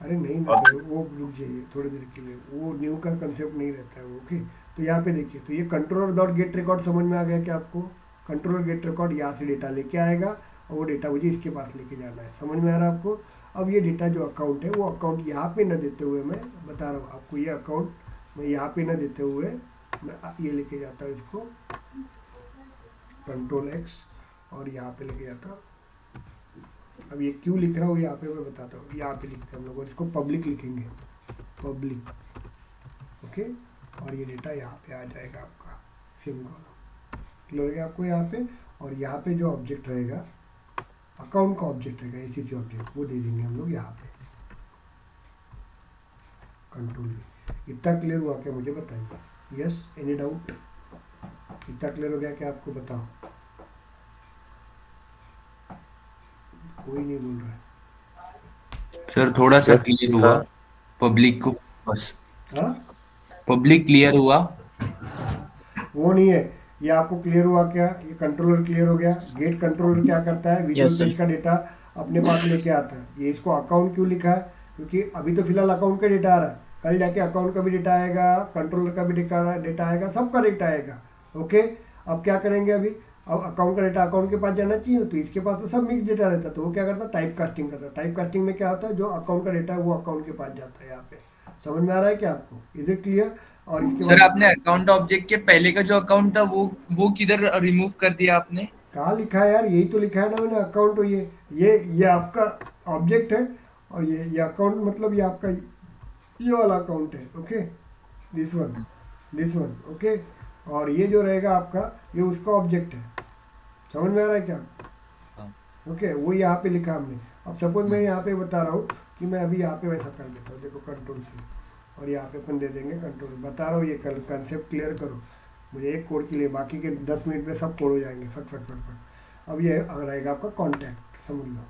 अरे नहीं ना सर, वो रुक जाइए थोड़ी देर के लिए, वो न्यू का कंसेप्ट नहीं रहता है वो। ओके, तो यहाँ पे देखिए, तो ये कंट्रोलर डॉट गेट रिकॉर्ड समझ में आ गया क्या आपको? कंट्रोलर गेट रिकॉर्ड यहाँ से डेटा लेके आएगा और वो डेटा मुझे इसके पास लेके जाना है, समझ में आ रहा है आपको? अब ये डेटा जो अकाउंट है, वो अकाउंट यहाँ पे न देते हुए मैं बता रहा हूँ आपको, ये अकाउंट मैं यहाँ पे न देते हुए मैं ये लेके जाता हूँ इसको, कंट्रोल X, और यहाँ पे लेके जाता हूँ। अब ये क्यों लिख रहा हूँ यहाँ पे मैं बताता हूँ। यहाँ पे लिखते हैं हम लोग, और इसको पब्लिक लिखेंगे, पब्लिक। ओके, और ये डेटा यहाँ पे आ जाएगा आपका सिंबल, क्लियर हो गया आपको यहाँ पे? और यहाँ पे जो ऑब्जेक्ट रहेगा, अकाउंट का ऑब्जेक्ट रहेगा, ACC ऑब्जेक्ट, वो दे देंगे हम लोग यहाँ पे, कंट्रोल V। इतना क्लियर हुआ क्या मुझे बताइए? Yes, any doubt? इतना क्लियर हो गया क्या आपको? बताओ, कोई नहीं बोल रहा है। सर थोड़ा सा क्लियर हुआ पब्लिक को, बस हाँ, पब्लिक क्लियर हुआ। वो नहीं है, ये आपको क्लियर हुआ क्या? ये कंट्रोलर क्लियर हो गया। गेट कंट्रोलर क्या करता है? विजुअल पेज का डेटा अपने पास लेके आता है। ये इसको अकाउंट क्यों लिखा है? क्योंकि अभी तो फिलहाल अकाउंट का डेटा आ रहा है, कल जाके अकाउंट का भी डेटा आएगा, कंट्रोलर का भी डेटा आएगा, सबका डेटा आएगा। ओके, अब क्या करेंगे? अभी अब अकाउंट का डेटा अकाउंट के पास जाना चाहिए, तो इसके पास तो सब मिक्स डेटा रहता है, तो वो क्या करता है? टाइप कास्टिंग करता है। टाइप कास्टिंग में क्या होता है? जो अकाउंट का डेटा है वो अकाउंट के पास जाता है। यहाँ पे समझ में आ रहा है क्या आपको? Is it clear? और इसके सर आपने अकाउंट ऑब्जेक्ट के पहले का जो अकाउंट था वो किधर रिमूव कर दिया आपने? कहाँ लिखा है यार? यही तो लिखा है ना मैंने, अकाउंट। हो ये आपका ऑब्जेक्ट है, और ये अकाउंट मतलब ये आपका ये वाला अकाउंट है। Okay, this one. ओके, और ये जो रहेगा आपका, ये उसका ऑब्जेक्ट है। समझ में आ रहा है क्या? ओके, वो यहाँ पे लिखा हमने। अब सपोज मैं यहाँ पे बता रहा हूँ कि मैं अभी यहाँ पे वैसा कर देता हूँ, देखो कंट्रोल से, और यहाँ पे अपन दे देंगे कंट्रोल। बता रहा हूँ, ये कंसेप्ट क्लियर करो। मुझे एक कोड के लिए, बाकी के 10 मिनट में सब कोड हो जाएंगे फट फट फट फट। अब ये रहेगा आपका कॉन्टैक्ट, समझ लो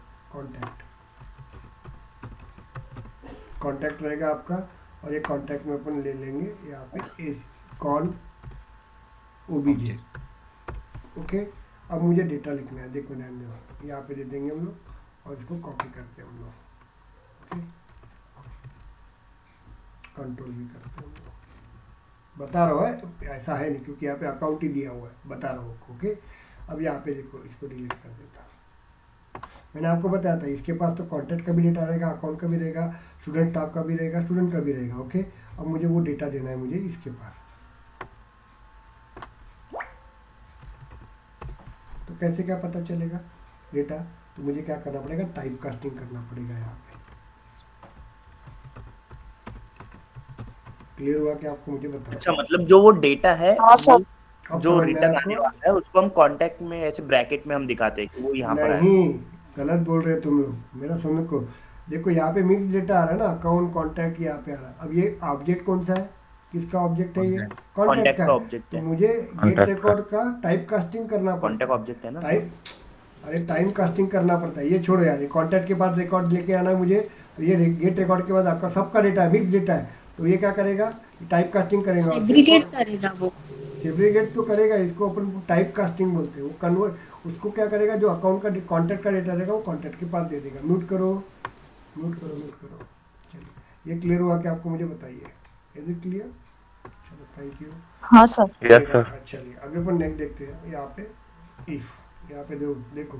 कॉन्टैक्ट रहेगा आपका। और ये कॉन्टैक्ट में अपन ले लेंगे यहाँ पे एस कॉन ओबीजे। ओके, अब मुझे डेटा लिखना है, देखो ध्यान दो, यहाँ पे दे देंगे हम लोग और इसको कॉपी करते हैं हम लोग। ओके, कंट्रोल भी करते हैं हम लोग। बता रहा है ऐसा है नहीं, क्योंकि यहाँ पे अकाउंट ही दिया हुआ है, बता रहा हूँ। ओके, अब यहाँ पे देखो, इसको डिलीट कर देता हूँ। मैंने आपको बताया था इसके पास तो कॉन्टैक्ट का भी डेटा रहेगा, अकाउंट का भी रहेगा, स्टूडेंट स्टाफ का भी रहेगा, स्टूडेंट का भी रहेगा। ओके, अब मुझे वो डेटा देना है मुझे इसके पास। तो कैसे क्या पता चलेगा डेटा? तो मुझे क्या करना पड़ेगा, टाइप कास्टिंग करना पड़ेगा यहाँ पे। क्लियर हुआ कि आपको? मुझे बताओ। अच्छा, मतलब जो वो डेटा है हाँ सर। अब जो समझ में रिटर्न आया आने आपको? वाला है उसको हम कांटेक्ट में ऐसे ब्रैकेट में हम दिखाते हैं कि वो यहाँ पर है। नहीं, गलत बोल रहे तुम लोग, मेरा सुनो को। देखो यहाँ पे मिक्स डेटा आ रहा है ना, अकाउंट कॉन्टैक्ट यहाँ पे आ रहा है। अब ये ऑब्जेक्ट कौन सा है, किसका ऑब्जेक्ट है? ये कॉन्टैक्ट कॉन्टैक्ट का का है। ऑब्जेक्ट तो है, मुझे गेट रिकॉर्ड का टाइप कास्टिंग करना पड़ता कॉन्टैक्ट है। ऑब्जेक्ट है ना। टाइप, अरे टाइम कास्टिंग करना पड़ता है। ये छोड़ो यार, कॉन्टैक्ट के बाद रिकॉर्ड लेके आना है मुझे। तो ये गेट रिकॉर्ड के बाद आपका सबका डेटा है, मिक्स डेटा है। तो ये क्या करेगा, टाइप कास्टिंग करेगा। सेग्रीगेट करेगा वो। सेग्रीगेट तो करेगा, इसको अपन टाइप कास्टिंग बोलते हैं। वो कन्वर्ट, उसको क्या करेगा, जो अकाउंट का कॉन्टैक्ट का डेटा रहेगा वो कॉन्टैक्ट के पास दे देगा। म्यूट करो, म्यूट करो, म्यूट करो। चलिए, ये क्लियर हुआ कि आपको? मुझे बताइए, इज इट क्लियर? चलो, थैंक यू। हाँ सर। Yes sir. चलिए अभी अपन नेक्स्ट देखते हैं। यहाँ पे इफ, यहाँ पे देखो,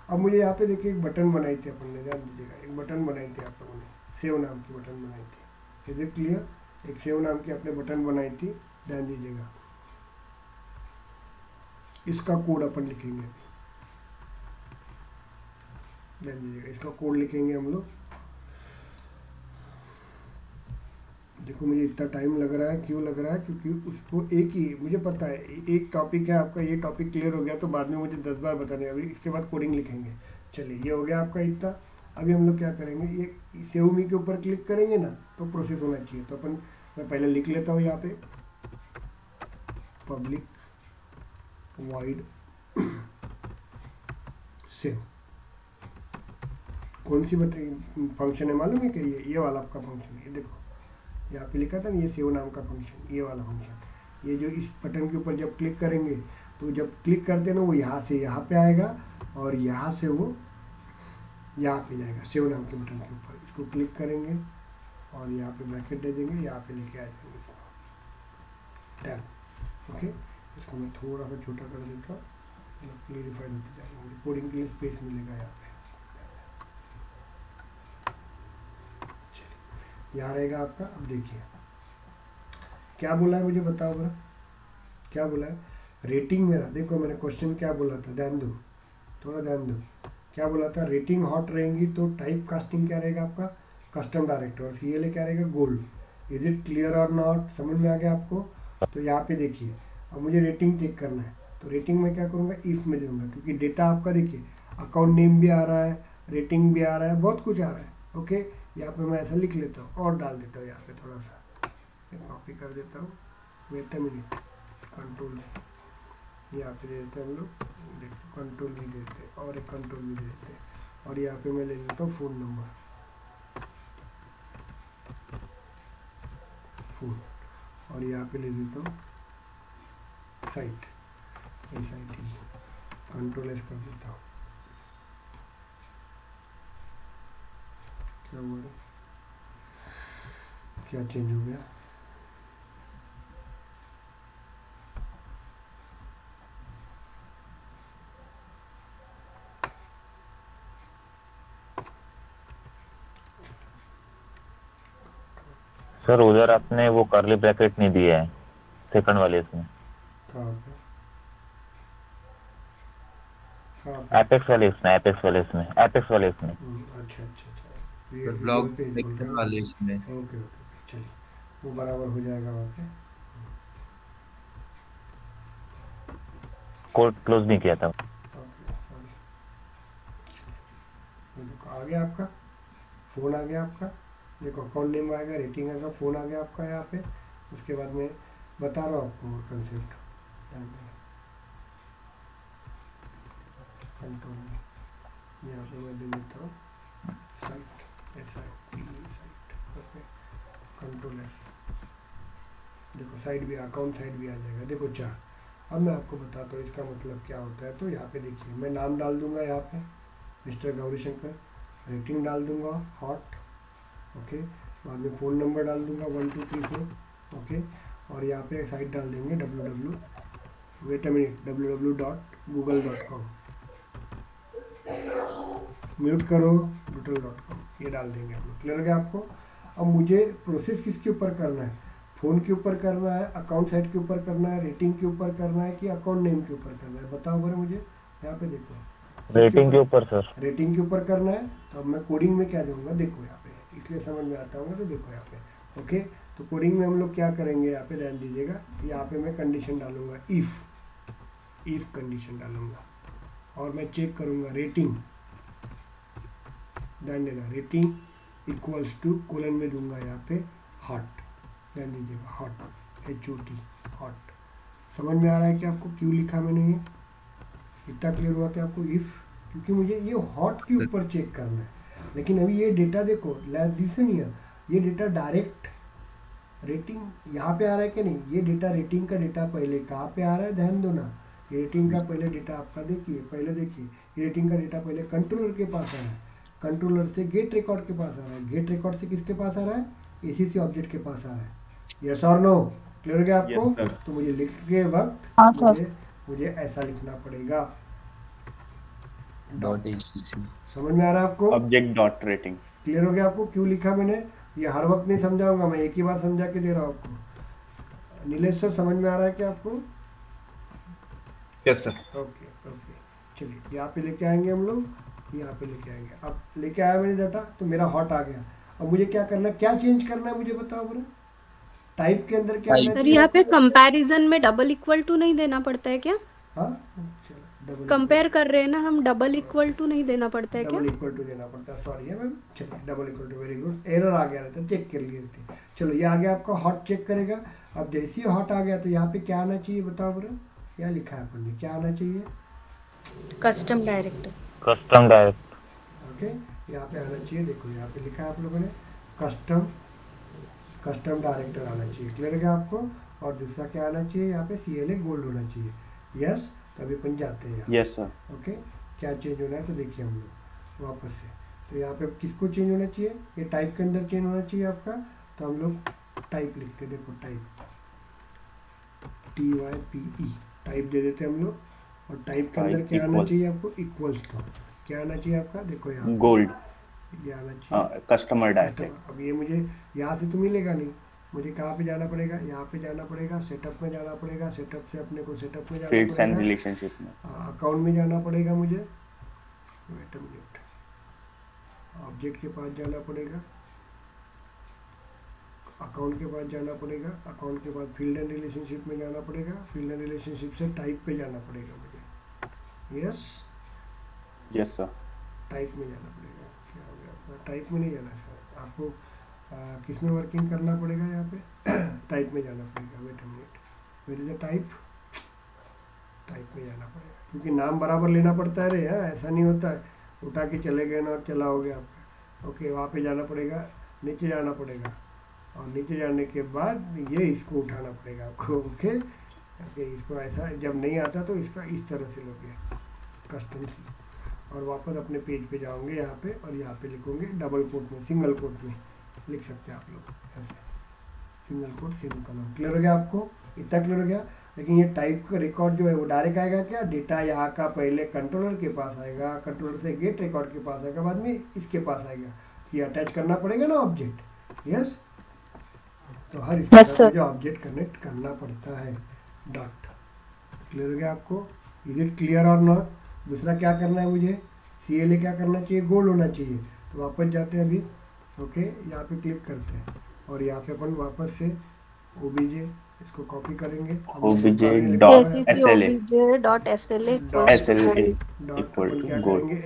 अब मुझे यहाँ पे देखिए एक बटन बनाई थी अपन ने, ध्यान दीजिएगा, एक बटन बनाई थी आप लोगों ने, सेव नाम की बटन बनाई थी। Is it clear? एक सेव नाम की आपने बटन बनाई थी, ध्यान दीजिएगा। इसका कोड अपन लिखेंगे, ध्यान दीजिएगा, इसका कोड लिखेंगे हम लोग। देखो मुझे इतना टाइम लग रहा है, क्यों लग रहा है? क्योंकि उसको एक ही, मुझे पता है एक टॉपिक है आपका, ये टॉपिक क्लियर हो गया तो बाद में मुझे 10 बार बताने, अभी इसके बाद कोडिंग लिखेंगे। चलिए, ये हो गया आपका इतना। अभी हम लोग क्या करेंगे, ये सेव मी के ऊपर क्लिक करेंगे ना तो प्रोसेस होना चाहिए। तो अपन, मैं पहले लिख लेता हूँ यहाँ पे पब्लिक वाइड सेव। कौन सी फंक्शन है मालूम है क्या? ये वाला आपका फंक्शन है। ये देखो यहाँ पे लिखा था ना, ये सेव नाम का फंक्शन, ये वाला फंक्शन। ये जो इस बटन के ऊपर जब क्लिक करेंगे तो जब क्लिक करते हैं ना, वो यहाँ से यहाँ पे आएगा और यहाँ से वो यहाँ पे जाएगा, सेव नाम के बटन के ऊपर। इसको क्लिक करेंगे और यहाँ पे ब्रैकेट दे देंगे, यहाँ पे लेके आ जाएंगे इसको, टैब। ओके, इसको मैं थोड़ा सा छोटा कर देता हूँ, क्लियरिफाइड होते जाएंगे, मुझे कोडिंग के लिए स्पेस मिलेगा यहाँ पे। यहाँ रहेगा आपका। अब देखिए क्या बोला है, मुझे बताओ बरा, क्या बोला है? रेटिंग मेरा, देखो मैंने क्वेश्चन क्या बोला था, ध्यान दो, थोड़ा ध्यान दो। क्या बोला था? रेटिंग हॉट रहेंगी तो टाइप कास्टिंग क्या रहेगा आपका, कस्टम डायरेक्टर। और CLA क्या रहेगा, गोल्ड। इज इट क्लियर और नॉट? समझ में आ गया आपको? तो यहाँ पे देखिए, अब मुझे रेटिंग चेक करना है, तो रेटिंग में क्या करूँगा, इफ में दूंगा, क्योंकि डेटा आपका देखिए अकाउंट नेम भी आ रहा है, रेटिंग भी आ रहा है, बहुत कुछ आ रहा है। ओके, यहाँ पे मैं ऐसा लिख लेता हूँ और डाल देता हूँ यहाँ पे, थोड़ा सा कॉपी कर देता हूँ। वेट अ मिनट, कंट्रोल से यहाँ पे दे देते हैं हम लोग, कंट्रोल भी देते हैं और एक कंट्रोल भी देते हैं। और यहाँ पे मैं ले लेता हूँ फ़ोन नंबर, फ़ोन, और यहाँ पे ले लेता हूँ साइट, ये साइट ही, कंट्रोल एस कर देता हूँ। क्या हुआ, क्या चेंज हो गया? सर उधर आपने वो कर्ली ब्रैकेट नहीं दिया है सेकंड वाले इसमें, कहाँ पे? कहाँ पे? एपेक्स वाले इसमें, एपेक्स वाले इसमें, एपेक्स वाले इसमें। अच्छा अच्छा अच्छा, क्रिएट ब्लॉग विजुअल पेज बोल रहे हो? वाले इसमें। ओके ओके, चलिए वो बराबर हो जाएगा वहाँ पे। कोड क्लोज नहीं किया था। Okay, sorry. ये देखो आ गया आपका, फ़ोन आ गया आपका, देखो अकाउंट नेम आएगा, रेटिंग आएगा, फ़ोन आ गया आपका यहाँ पे। उसके बाद में बता रहा हूँ आपको और कंसेप्ट, ध्यान देना, कंट्रोल में यहाँ पे मैं दे देता हूँ site, site, okay, control S, देखो साइड भी, अकाउंट साइड भी आ जाएगा, देखो 4। अब मैं आपको बताता हूँ इसका मतलब क्या होता है। तो यहाँ पे देखिए मैं नाम डाल दूंगा, यहाँ पे मिस्टर गौरीशंकर, रेटिंग डाल दूंगा हॉट, ओके, बाद में फ़ोन नंबर डाल दूंगा 1234, ओके, और यहाँ पे साइट डाल देंगे www.google.com, म्यूट करो brutal.com, ये डाल देंगे आप लोग। क्लियर हो गया आपको। अब मुझे प्रोसेस किसके ऊपर करना है, फ़ोन के ऊपर करना है, अकाउंट साइट के ऊपर करना है, रेटिंग के ऊपर करना है, कि अकाउंट नेम के ऊपर करना है, बताओ बड़े मुझे। यहाँ पे देखो रेटिंग के ऊपर सर। रेटिंग के ऊपर करना है, तो अब मैं कोडिंग में क्या दूंगा, देखो यहाँ पे, इसलिए समझ में आता होगा, तो देखो यहाँ पे, ओके। तो कोडिंग में हम लोग क्या करेंगे, यहाँ पे ध्यान दीजिएगा, यहाँ पे मैं कंडीशन डालूंगा इफ़ कंडीशन डालूंगा, और मैं चेक करूंगा रेटिंग, ध्यान देना, रेटिंग इक्वल्स टू कोलन में दूंगा यहाँ पे हॉट, ध्यान दीजिएगा हॉट, HOT हॉट। समझ में आ रहा है कि आपको क्यों लिखा मैंने ये, इतना क्लियर हुआ कि आपको इफ़, क्योंकि मुझे ये हॉट के ऊपर चेक करना है। लेकिन अभी ये डेटा देखो, लिसन हियर, ये डेटा डायरेक्ट रेटिंग यहाँ पे आ रहा है कि नहीं, ये डेटा रेटिंग का डेटा पहले कहाँ पे आ रहा है, ध्यान दो ना, ये रेटिंग का पहले डेटा आपका देखिए, पहले देखिए, ये रेटिंग का डेटा पहले कंट्रोलर के पास आ रहा है, कंट्रोलर से गेट रिकॉर्ड के पास आ रहा है, गेट रिकॉर्ड से किसके पास आ रहा है, ACC ऑब्जेक्ट के पास आ रहा है। यस और नो, क्लियर हो गया आपको। Yes, तो मुझे लिखते वक्त हाँ सर। मुझे ऐसा लिखना पड़ेगा, .acc। समझ में आ रहा है आपको, ऑब्जेक्ट डॉट रेटिंग। क्लियर हो गया आपको क्यों लिखा मैंने, ये हर वक्त नहीं समझाऊंगा मैं, एक ही बार समझा के दे रहा हूँ आपको। नीलेश सर समझ में आ रहा है क्या आपको? Yes sir. ओके ओके, चलिए यहाँ पे लेके आएंगे हम लोग, यहाँ पे लेके आएंगे। अब लेके आया मैंने डाटा, तो मेरा हॉट आ गया। अब मुझे क्या करना है, क्या चेंज करना है मुझे बताओ बड़ा, टाइप के अंदर क्या आना सर चाहिए? यहाँ पे कंपैरिजन में डबल इक्वल टू नहीं देना पड़ता है क्या? हाँ चलो, डबल कंपेयर कर रहे हैं ना हम, डबल इक्वल टू नहीं देना पड़ता है क्या? डबल इक्वल टू देना पड़ता है, सॉरी है मैम। चलिए double equal to, very good, error आ गया रहता, चेक कर लिए थे। चलो ये आ गया आपका हॉट, चेक करेगा। अब जैसे ही हॉट आ गया तो यहाँ पे क्या आना चाहिए बताओ बड़ा, क्या लिखा है अपन ने, क्या आना चाहिए? Custom director. Custom direct. Okay, यहाँ पे आना चाहिए, देखो यहाँ पे लिखा है आप लोगों ने कस्टम डायरेक्टर आना चाहिए। क्लियर है क्या आपको? और दूसरा क्या आना चाहिए, यहाँ पे CLA गोल्ड होना चाहिए। यस, तो अभी अपन जाते हैं। Yes sir. ओके, क्या चेंज होना है तो देखिए हम लोग वापस से, तो यहाँ पे किसको चेंज होना चाहिए, ये टाइप के अंदर चेंज होना चाहिए आपका। तो हम लोग टाइप लिखते, देखो टाइप, TYPE टाइप दे देते हम लोग। और टाइप के अंदर क्या आना चाहिए आपको, इक्वल्स टू, क्या आना चाहिए आपका, देखो यहाँ गोल्ड, ये आना चाहिए कस्टमर डायरेक्ट। अब ये मुझे यहाँ से तो मिलेगा नहीं, मुझे कहाँ पे जाना पड़ेगा, यहाँ पे जाना पड़ेगा, सेटअप में जाना पड़ेगा, सेटअप से अपने को सेटअप में जाना फील्ड्स एंड पड़ेगा, रिलेशनशिप में, अकाउंट में जाना पड़ेगा मुझे, वेट अ मिनट, ऑब्जेक्ट के पास जाना पड़ेगा, अकाउंट के पास जाना पड़ेगा, अकाउंट के बाद फील्ड एंड रिलेशनशिप में जाना पड़ेगा, फील्ड एंड रिलेशनशिप से टाइप पे जाना पड़ेगा मुझे। Yes yes sir. टाइप में जाना पड़ेगा, क्या हो गया, टाइप में नहीं जाना सर आपको, किस में वर्किंग करना पड़ेगा, यहाँ पे टाइप में जाना पड़ेगा। Wait a minute, where is the type, type में जाना पड़ेगा, क्योंकि नाम बराबर लेना पड़ता है रे, ऐसा नहीं होता है उठा के चले गए ना और चला हो गया आपका। ओके, वहाँ पे जाना पड़ेगा, नीचे जाना पड़ेगा, और नीचे जाने के बाद ये इसको उठाना पड़ेगा आपको। ओके ओके, इसको ऐसा जब नहीं आता तो इसका इस तरह से लोगे कस्टम सी, और वापस अपने पेज पे जाओगे यहाँ पे, और यहाँ पे लिखोगे डबल कोट में, सिंगल कोट में लिख सकते हैं आप लोग ऐसे, सिंगल कोट सेमीकोलन। क्लियर हो गया आपको, इतना क्लियर हो गया। लेकिन ये टाइप का रिकॉर्ड जो है वो डायरेक्ट आएगा क्या, डेटा यहाँ का पहले कंट्रोलर के पास आएगा, कंट्रोलर से गेट रिकॉर्ड के पास आएगा, बाद में इसके पास आएगा, ये अटैच करना पड़ेगा ना ऑब्जेक्ट। यस, तो हर इसके साथ मुझे ऑब्जेक्ट कनेक्ट करना पड़ता है, डॉट। क्लियर हो गया आपको, इज इट क्लियर और नॉट? दूसरा क्या करना है मुझे, CLA क्या करना चाहिए, गोल्ड होना चाहिए। तो वापस जाते हैं अभी, ओके, यहाँ पे क्लिक करते हैं, और यहाँ पे अपन वापस से OBJ इसको कॉपी करेंगे,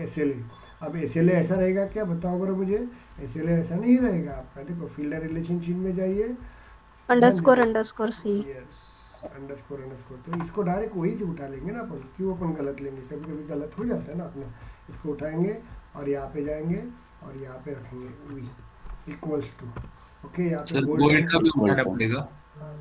SLA। अब SLA ऐसा रहेगा क्या बताओ बड़ा मुझे, SLA ऐसा नहीं रहेगा आपका। देखो फील्ड रिलेशनशिप में जाइए, underscore C. Yes underscore underscore, तो इसको डायरेक्ट वही से उठा लेंगे ना अपन, क्यों अपन गलत लेंगे, कभी कभी गलत हो जाता है ना अपना। इसको उठाएंगे और यहाँ पे जाएंगे और यहाँ पे रखेंगे वी इक्वल्स टू, ओके। यहाँ पे सर गोल्ड का भी उठाना पड़ेगा।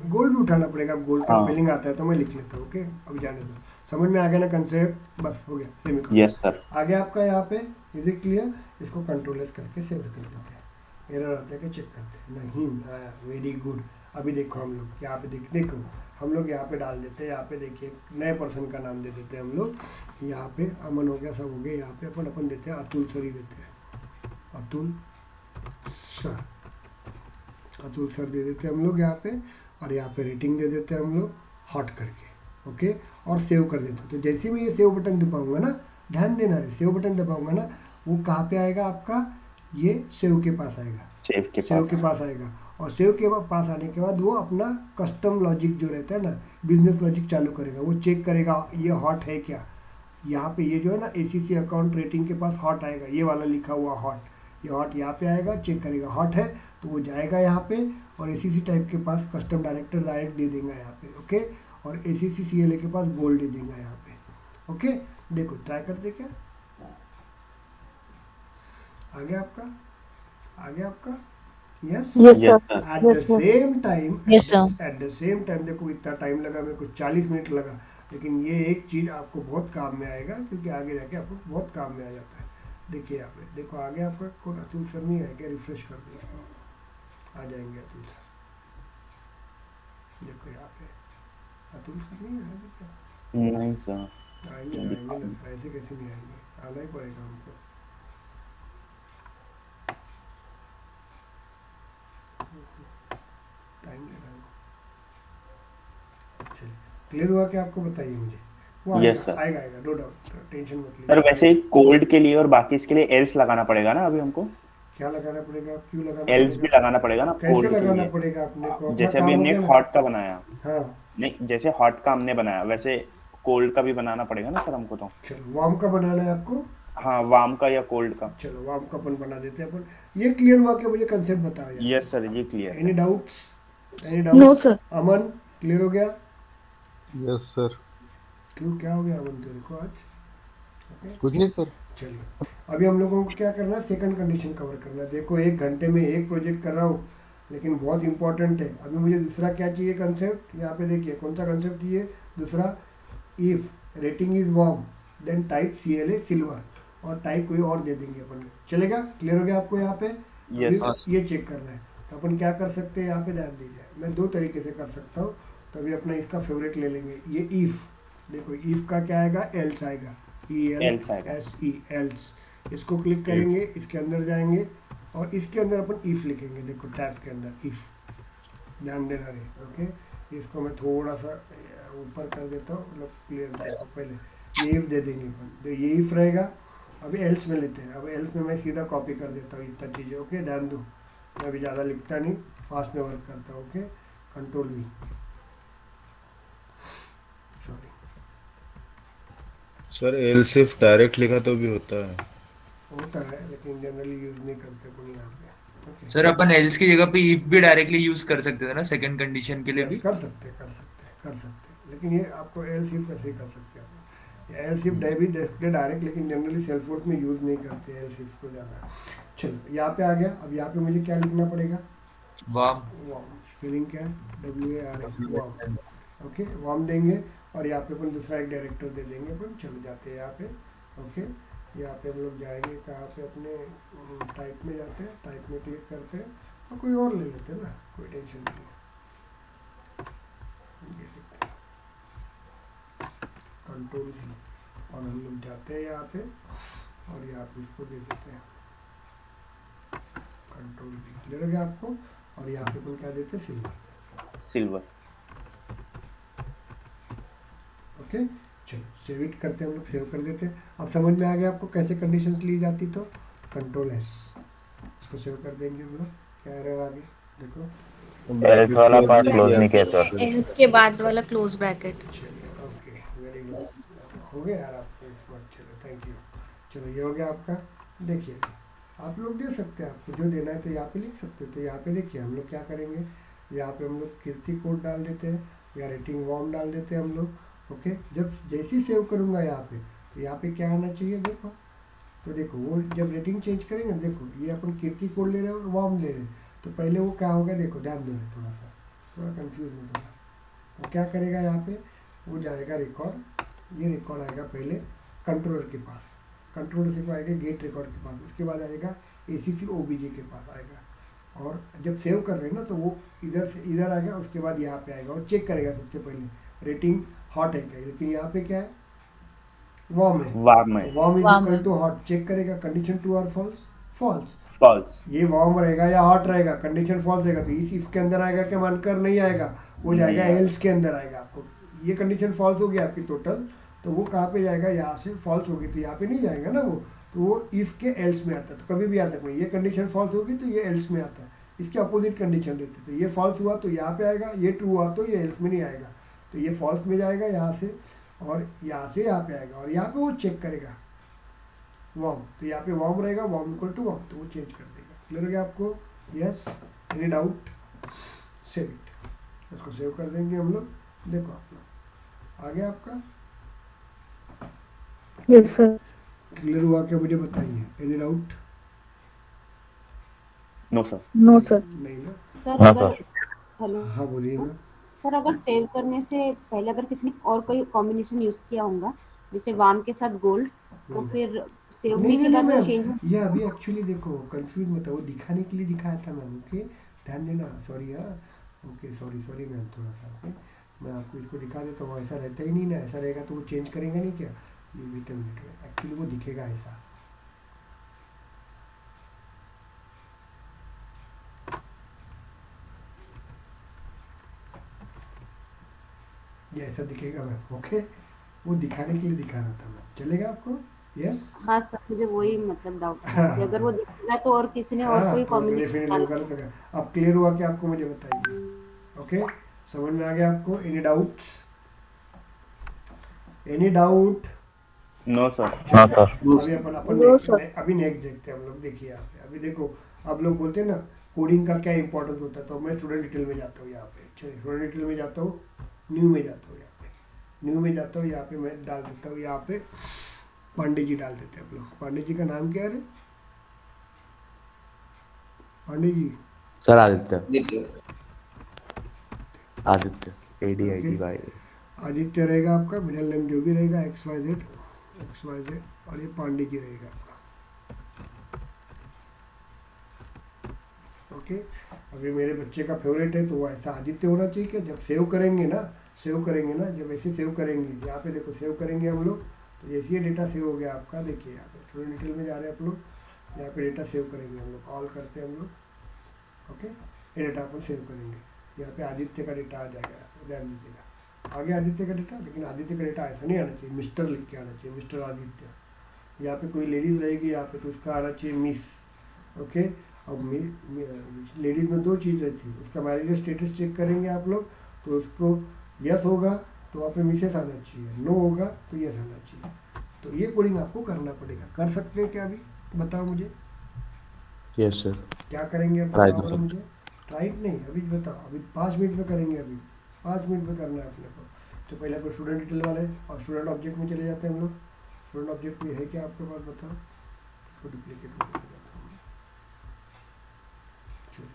गोल्ड भी उठाना पड़ेगा, अब गोल्ड का हाँ। स्पेलिंग आता है तो मैं लिख लेता हूँ, ओके। अभी जाने दो, समझ में आ गया ना कंसेप्ट, बस हो गया सेमीकोलन। Yes sir. आगे आपका यहाँ पे इज इट क्लियर, इसको कंट्रोल एस करके सेव कर देते हैं। एरर आता है कि चेक करते हैं, नहीं आया, वेरी गुड। अभी देखो हम लोग यहाँ पे देखो हम लोग यहाँ पे डाल देते हैं, यहाँ पे देखिए नए पर्सन का नाम दे देते हैं हम लोग। यहाँ पे अमन हो गया, सब हो गया। यहाँ पे अपन देते हैं अतुल सर ही देते हैं, अतुल सर, अतुल सर दे देते हैं हम लोग यहाँ पे। और यहाँ पे रेटिंग दे देते हैं हम लोग हॉट करके, ओके। और सेव कर देते हैं। तो जैसे मैं ये सेव बटन दबाऊंगा ना, ध्यान देना रे, सेव बटन दबाऊंगा ना, वो कहाँ पे आएगा आपका, ये सेव के पास आएगा, सेव के पास आएगा। और सेव के पास आने के बाद वो अपना कस्टम लॉजिक जो रहता है ना, बिजनेस लॉजिक चालू करेगा। वो चेक करेगा ये हॉट है क्या, यहाँ पे ये जो है ना ACC अकाउंट रेटिंग के पास हॉट आएगा, ये वाला लिखा हुआ हॉट, ये हॉट यहाँ पे आएगा, चेक करेगा हॉट है तो वो जाएगा यहाँ पे और ACC टाइप के पास कस्टम डायरेक्टर डायरेक्ट दे देगा यहाँ पे, ओके। और ACC CLA के पास गोल्ड दे देगा यहाँ पे, ओके। देखो ट्राई कर दे, क्या आ गया आपका, yes. Yes sir. At the same time, Yes, sir. At the same time देखो इतना टाइम लगा मेरे को, 40 मिनट लगा, लेकिन ये एक चीज़ आपको बहुत काम में आएगा, क्योंकि आगे जाके आपको बहुत काम में आ जाता है। देखिए यहाँ पे देखो आगे आपका कौन, अतुल सर नहीं आएगा, रिफ्रेश कर दो इसको, आ जाएंगे अतुल सर। देखो यहाँ पे अतुल सर नहीं आएंगे क्या, नहीं सर। आएंगे ना सर, ऐसे कैसे नहीं आएंगे, आना ही पड़ेगा हमको। टाइम लगा, चलिए क्लियर हुआ कि आपको, बताइए मुझे। वो Yes, आएगा sir. आएगा नो डाउट, टेंशन मत लीजिए। सर वैसे कोल्ड के लिए और बाकी इसके लिए एल्स लगाना पड़ेगा ना अभी हमको, क्या लगाना पड़ेगा, क्यों लगाना एल्स भी पड़ेगा, लगाना पड़ेगा ना कैसे कोल्ड के लगाना लिए। पड़ेगा अपने को, अपना जैसे काम अभी हो हमने गया एक ना। हॉट का बनाया, हाँ नहीं जैसे हॉट का हमने बनाया वैसे कोल्ड का भी बनाना पड़ेगा ना सर हमको तो। चलो वार्म का बनाना है आपको, हाँ वार्म का या कोल्ड का। चलो वार्म का अपन बना देते हैं अपन। ये क्लियर हुआ कि मुझे कंसेप्ट बताओ यार। यस सर ये clear any doubts, any no doubt? Sir. Aman clear हो गया? Yes sir. क्यों क्या हो गया अमन तेरे को आज? कुछ नहीं सर। चलिए अभी हम लोगों को क्या करना है, सेकंड कंडीशन कवर करना है। देखो 1 घंटे में एक प्रोजेक्ट कर रहा हूँ, लेकिन बहुत इंपॉर्टेंट है। अभी मुझे दूसरा क्या चाहिए कंसेप्ट, यहाँ पे देखिए कौन सा कंसेप्ट चाहिए दूसरा, if rating is warm then type CLA silver, और टाइप कोई और दे देंगे अपन, चलेगा? क्लियर हो गया आपको यहाँ पे? Yes. अभी ये चेक करना है तो अपन क्या कर सकते हैं, यहाँ पे ध्यान दीजिए। मैं 2 तरीके से कर सकता हूँ, तो अभी अपना इसका फेवरेट ले लेंगे, ये इफ। देखो इफ का क्या आएगा, एल्स आएगा, Else आएगा। ELSE else. इसको क्लिक करेंगे, इसके अंदर जाएंगे और इसके अंदर अपन इफ लिखेंगे। देखो टैब के अंदर इफ, ध्यान देना रे, ओके। इसको मैं थोड़ा सा ऊपर कर देता हूँ, मतलब क्लियर देखो। पहले ये इफ दे देंगे अपन, तो ये इफ रहेगा। अभी एल्स में लेते हैं, अब एल्स में मैं सीधा कॉपी कर देता हूँ इतना चीज़ें, ओके। ध्यान दो, मैं अभी ज़्यादा लिखता नहीं, फास्ट में वर्क करता हूँ, okay. Control V, sorry sir L सिर्फ डायरेक्ट लिखा तो भी होता है, लेकिन जनरली यूज़ नहीं करते अपन यहाँ पे, ओके। सर अपन एल्स की जगह पे इफ भी डायरेक्टली यूज कर सकते थे ना सेकंड कंडीशन के लिए भी। कर सकते हैं, लेकिन ये आपको एल्स इफ ऐसे ही कर सकते हैं अपन। एल्स इफ डायरेक्ट, लेकिन जनरली सेल्फोर्स में यूज़ नहीं करते एल्स इफ को ज़्यादा। चलो यहाँ पे आ गया। अब यहाँ पे मुझे क्या लिखना पड़ेगा, वार्म। स्पेलिंग क्या है, WARM, वार्म, ओके। वार्म देंगे और यहाँ पे अपन दूसरा एक डायरेक्टर दे देंगे अपन। चलो जाते हैं यहाँ पे, ओके। यहाँ पे हम लोग जाएंगे कहाँ पे, अपने टाइप में जाते हैं, टाइप में क्लिक करते हैं और कोई और ले लेते हैं ना, कोई टेंशन नहीं है। ये लिखते हैं कंट्रोल C और हम लोग जाते हैं यहाँ पे और यहाँ पे इसको दे देते हैं कंट्रोल V। क्लियर हो गया आपको? और यहाँ पे अपन क्या देते हैं, सिल्वर, ओके। चलो सेव इट करते हैं हम लोग, सेव कर देते हैं। अब समझ में आ गया आपको कैसे कंडीशंस ली जाती, तो कंट्रोल S, इसको सेव कर देंगे हम लोग। क्या एरर आ गई देखो, एल्स वाला पार्ट क्लोज नहीं किया सर। एल्स के बाद वाला क्लोज ब्रैकेट। चलिए ओके, वेरी गुड, हो गया यार आपको एक्सपर्ट। चलो थैंक यू। चलो ये हो गया आपका। देखिए आप लोग दे सकते हैं, आपको जो देना है तो यहाँ पे लिख सकते हैं। तो यहाँ पे देखिए हम लोग क्या करेंगे, यहाँ पे हम लोग कीर्ति कोड डाल देते हैं या रेटिंग वार्म डाल देते हैं हम लोग। ओके, जब जैसे ही सेव करूँगा यहाँ पे तो यहाँ पे क्या आना चाहिए देखो, तो देखो वो जब रेटिंग चेंज करेंगे देखो ये अपन कीर्ति कोड ले रहे हैं और वार्म ले रहे हैं, तो पहले वो क्या होगा देखो, ध्यान दो थोड़ा कंफ्यूज में थोड़ा। वो क्या करेगा यहाँ पे, वो जाएगा रिकॉर्ड, ये रिकॉर्ड आएगा पहले कंट्रोलर के पास, कंट्रोलर से को आएगा गेट रिकॉर्ड के पास, उसके बाद आएगा ACC OBJ के पास आएगा, और जब सेव कर रहे हैं ना तो वो इधर से इधर आएगा, उसके बाद यहाँ पे आएगा और चेक करेगा सबसे पहले रेटिंग हॉट है क्या, लेकिन यहाँ पे क्या है, वार्म है, वार्म है, warm is Warm equal to hot, check करेगा कंडीशन ट्रू और फॉल्स, फॉल्स। फॉल्स। ये वार्म रहेगा या हॉट रहेगा, कंडीशन फॉल्स रहेगा तो इस इफ के अंदर आएगा क्या, मानकर नहीं आएगा, वो जाएगा नहीं एल्स के अंदर आएगा। आपको ये कंडीशन फॉल्स हो गया आपकी टोटल, तो वो कहाँ पे जाएगा, यहाँ से फॉल्स होगी तो यहाँ पे नहीं जाएगा ना वो, तो वो इफ के एल्स में आता है, तो कभी भी याद रखना ये कंडीशन फॉल्स होगी तो ये एल्स में आता है, इसके अपोजिट कंडीशन देते, तो ये फॉल्स हुआ तो यहाँ पे आएगा, ये ट्रू हुआ तो ये एल्स में नहीं आएगा, तो ये फॉल्स में जाएगा यहाँ से, और यहाँ से यहाँ पे आएगा, और यहाँ पे वो चेक करेगा वार्म, तो यहाँ पे वार्म रहेगा, वार्म इक्वल टू वार्म, तो वो चेंज कर देगा। क्लियर हो गया आपको? Yes, any doubt? Save it, इसको सेव कर देंगे हम लोग। देखो आप लोग आ गया आपका, यस सर। क्लियर हुआ क्या मुझे बताइए, any doubt? No sir. No sir. नहीं ना? सर हाँ अगर सर। हेलो हाँ बोलिए ना। सर, अगर सेव करने से पहले अगर किसी ने और कोई कॉम्बिनेशन यूज किया होगा जैसे वाम के साथ गोल्ड, तो फिर सेव नहीं होने के नहीं बाद वो मैम, चेंज ये अभी एक्चुअली देखो कंफ्यूज मत हो, वो दिखाने के लिए दिखाया था मैम। ओके, ध्यान देना, सॉरी। हाँ ओके, सॉरी मैम, थोड़ा सा ओके, मैं आपको इसको दिखा देता हूँ। ऐसा रहता ही नहीं ना, ऐसा रहेगा तो वो चेंज करेंगे नहीं क्या, ये बेटा मिनट, एक्चुअली वो दिखेगा ऐसा, ये ऐसा दिखेगा मैम। ओके, वो दिखाने के लिए दिखा रहा था मैं, चलेगा आपको? यस। हाँ सर, मुझे वही मतलब डाउट है कि अगर वो दिखेगा तो और किसी ने और हाँ कोई तो कॉम्बिनेशन डेफिनेटली वो कर सकेगा। अब क्लियर हुआ कि आपको मुझे बताइए। ओके, समझ में आ गया आपको? Any doubts? Any doubt? No sir. हाँ सर। अभी अपन अभी नेक्स्ट देखते हैं हम लोग। देखिए यहाँ पे अभी देखो, अब लोग बोलते हैं ना कोडिंग का क्या इंपॉर्टेंस होता है, तो मैं स्टूडेंट डिटेल में जाता हूँ यहाँ पे। चलिए स्टूडेंट डिटेल में जाता हूँ, न्यू में जाता हूँ, यहाँ पे न्यू में जाता हूँ, यहाँ पे मैं डाल देता हूँ, यहाँ पे पांडे जी डाल देते हैं आप लोग। पांडे जी का नाम क्या है रे? Pandey ji sir Aditya ADITY। आदित्य रहेगा आपका, मिडिल नेम जो भी रहेगा XYZ, और ये पांडे जी रहेगा आपका। ओके, अभी मेरे बच्चे का फेवरेट है तो वो ऐसा आदित्य होना चाहिए कि जब सेव करेंगे ना, जब ऐसे सेव करेंगे, यहाँ पे देखो सेव करेंगे हम लोग, तो जैसे ये डेटा सेव हो गया आपका, देखिए यहाँ पे स्टूडेंट डिटेल में जा रहे हैं आप लोग, यहाँ पे डेटा सेव करेंगे हम लोग, ऑल करते हैं हम लोग। ओके, ये डेटा अपन सेव करेंगे, यहाँ पे आदित्य का डेटा आ जाएगा, ध्यान दीजिएगा। आगे आदित्य का डेटा, लेकिन आदित्य का डेटा ऐसा नहीं आना चाहिए, मिस्टर लिख के आना चाहिए, मिस्टर आदित्य। यहाँ पे कोई लेडीज़ रहेगी यहाँ पे, तो उसका आना चाहिए मिस। ओके, अब लेडीज़ में दो चीज़ रहती है, उसका मैरिज स्टेटस चेक करेंगे आप लोग, तो उसको यस होगा तो वहाँ पे मिसेस आना चाहिए, नो होगा तो यस आना चाहिए। तो ये कोडिंग आपको करना पड़ेगा। कर सकते हैं क्या अभी? बताओ मुझे। Yes sir. क्या करेंगे अब Try बताओ to मुझे। राइट नहीं, अभी बताओ, अभी 5 मिनट में करेंगे, अभी 5 मिनट में करना है अपने को। तो पहले अपने स्टूडेंट डिटेल वाले और स्टूडेंट ऑब्जेक्ट में चले जाते हैं हम लोग। स्टूडेंट ऑब्जेक्ट कोई है क्या आपके पास, बताओ। इसको डुप्लीकेट में लेके जाता हूँ। चलिए,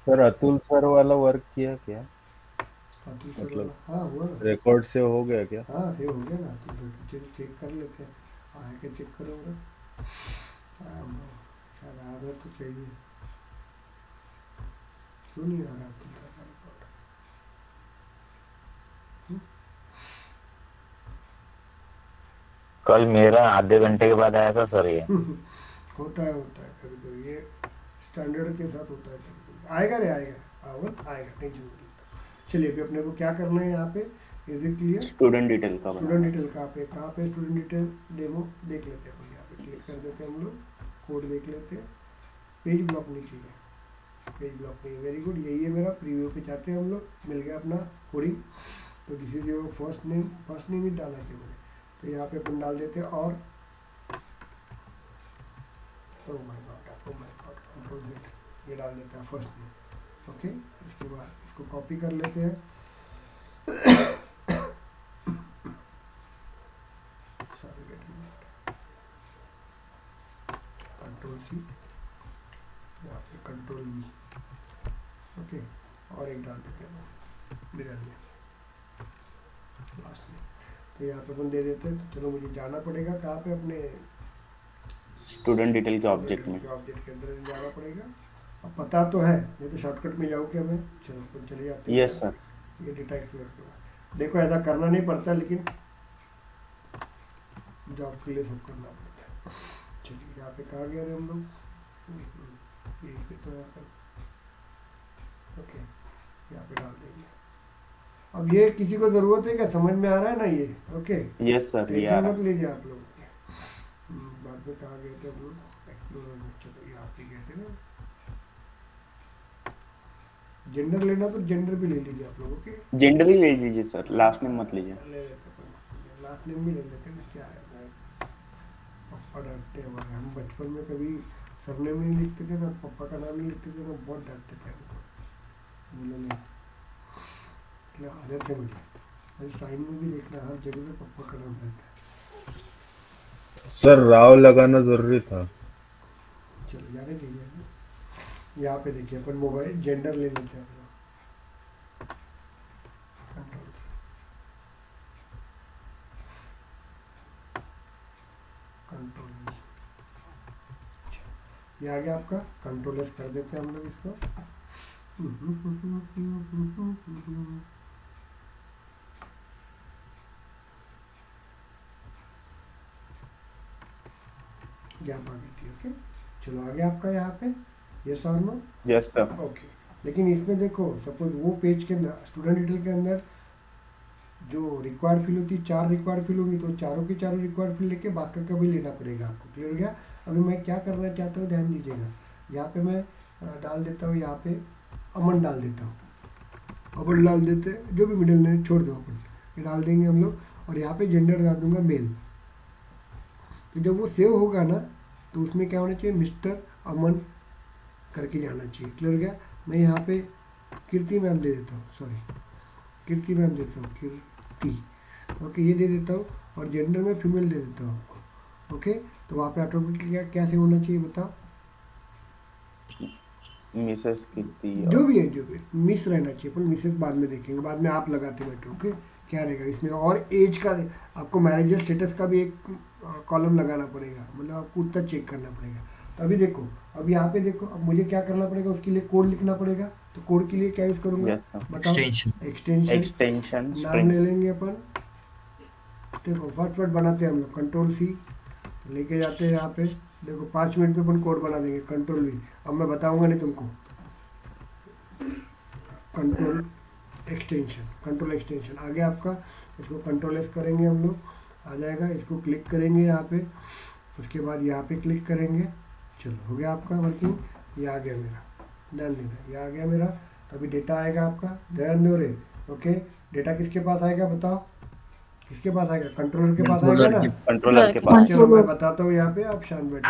सर अतुल सर वाला वर्क किया क्या? अतुल सर मतलब वाला, हाँ हुआ ना। रिकॉर्ड से हो गया क्या? हाँ सेव हो गया ना, अतुल सर का चेक कर लेते हैं। आया क्या चेक करोगे? शायद आ रहा तो चाहिए, क्यों नहीं आ रहा अतुल सर का रिकॉर्ड? कल मेरा आधे घंटे के बाद आया था सर ये। होता है कभी कभी, ये स्टैंडर्ड के साथ होता है कभी कभी। आएगा रे, आएगा, टेंशन मत लो। चलिए अभी अपने को क्या करना है यहाँ पे, is it clear? Student detail का स्टूडेंट डिटेल कहाँ पे स्टूडेंट डिटेल डेमो देख लेते हैं अपन। यहाँ पे क्लिक कर देते हैं हम लोग, कोड देख लेते हैं। पेज ब्लॉक नहीं चाहिए, पेज ब्लॉक नहीं, वेरी गुड, यही है मेरा। प्रीव्यू पे जाते हैं हम लोग, मिल गया अपना कोडिंग। तो this is your first name ही डाला क्या मैंने, तो यहाँ पे अपन डाल देते हैं और oh my God control Z, ये डाल देता है फर्स्ट नेम। ओके, इसके बाद इसको कॉपी कर लेते हैं। Sorry, wait a minute, control C, यहाँ पे कंट्रोल वी, ओके, और एक डाल देते हैं मिरर में लास्ट में। तो यहाँ पे अपन दे देते हैं। तो चलो मुझे जाना पड़ेगा कहाँ पे, अपने स्टूडेंट डिटेल के ऑब्जेक्ट में, ऑब्जेक्ट के अंदर जाना पड़ेगा। अब पता तो है, नहीं तो शॉर्टकट में जाऊँ क्या मैं? चलो अपन चले जाते हैं। Yes sir. ये डेटा एक्सप्लोर करना, देखो ऐसा करना नहीं पड़ता, लेकिन जॉब के लिए सब करना पड़ता है। चलिए यहाँ पे कहाँ गए हम लोग? यहीं पे तो यहाँ पर, ओके, यहाँ पे डाल देंगे। अब ये किसी को ज़रूरत है क्या? समझ में आ रहा है ना ये? ओके, यस सर, ये आ टेंशन रहा मत लीजिए आप लोग। बाद में कहाँ गए थे हम लोग? एक्सप्लोरर में। चलो यहाँ पे गए थे ना। जेंडर लेना तो जेंडर भी ले लीजिए आप लोग। ओके, जेंडर ही ले लीजिए सर, लास्ट नेम मत लीजिए। ले लेते हैं, लास्ट नेम भी ले लेते हैं ना, क्या है। पापा डांटते हैं हमारे, हम बचपन में कभी सरनेम नहीं लिखते थे ना, पापा का नाम नहीं लिखते थे ना, बहुत डांटते थे हमको, बोलो नहीं, इसलिए आदत है मुझे। मेरे साइन में भी देखना, हर जगह पे पापा का नाम रहता है। सर राव लगाना जरूरी था। चलो जाने दीजिए ना। यहाँ पे देखिए अपन मोबाइल जेंडर ले लेते हैं हम लोग, कंट्रोल से, कंट्रोल ये आ गया आपका। कंट्रोल एस कर देते हैं हम लोग इसको। गैप आ गई थी। ओके, चलो आ गया आपका यहाँ पे, यस और नो? Yes sir. ओके, लेकिन इसमें देखो, सपोज वो पेज के अंदर स्टूडेंट डिटेल के अंदर जो रिक्वायर्ड फील्ड होती है, 4 रिक्वायर्ड फील्ड होंगी, तो चारों के चारों रिक्वायर्ड फील्ड लेके बाकी का भी लेना पड़ेगा आपको। क्लियर हो गया? अभी मैं क्या करना चाहता हूँ, ध्यान दीजिएगा। यहाँ पे मैं डाल देता हूँ, यहाँ पे अमन डाल देता हूँ, अमन डाल देते, जो भी मिडिल नेम छोड़ दो अपन, ये डाल देंगे हम लोग। और यहाँ पे जेंडर डाल दूंगा मेल। तो जब वो सेव होगा ना, तो उसमें क्या होना चाहिए, मिस्टर अमन करके जाना चाहिए। क्लियर हो गया? मैं यहाँ पे कीर्ति मैम दे देता हूँ, सॉरी कीर्ति मैम देता हूँ, कीर्ति, ओके, ये दे देता हूँ। और जेंडर में फीमेल दे देता हूँ आपको। ओके, तो वहाँ पे ऑटोमेटिकली क्या से होना चाहिए बताओ? मिसेस कीर्ति, जो भी है, जो भी मिस रहना चाहिए, पर मिसेस बाद में देखेंगे, बाद में आप लगाते बैठो। ओके, क्या रहेगा इसमें? और एज का आपको मैनेजर स्टेटस का भी एक कॉलम लगाना पड़ेगा, मतलब आपको उतना चेक करना पड़ेगा। तो अभी देखो, अब यहाँ पे देखो, अब मुझे क्या करना पड़ेगा, उसके लिए कोड लिखना पड़ेगा। तो कोड के लिए क्या यूज करूँगा बताओ? एक्सटेंशन नाम ले लेंगे अपन। देखो फटाफट बनाते हैं हम लोग, कंट्रोल सी लेके जाते हैं यहाँ पे। देखो 5 मिनट में अपन कोड बना देंगे, कंट्रोल वी। अब मैं बताऊंगा नहीं तुमको, कंट्रोल एक्सटेंशन आ गया आपका। इसको कंट्रोल एस करेंगे हम लोग, आ जाएगा। इसको क्लिक करेंगे यहाँ पे, उसके बाद यहाँ पे क्लिक करेंगे। चलो हो गया आपका वर्किंग। ये आ गया मेरा, ध्यान देना, ये आ गया मेरा। तभी डेटा आएगा आपका, ध्यान दो रे। ओके, डेटा किसके पास आएगा बताओ? किसके पास आएगा? कंट्रोलर के पास आएगा ना? कंट्रोलर के पास। चलो मैं बताता हूँ यहाँ पे, आप शांत बैठो।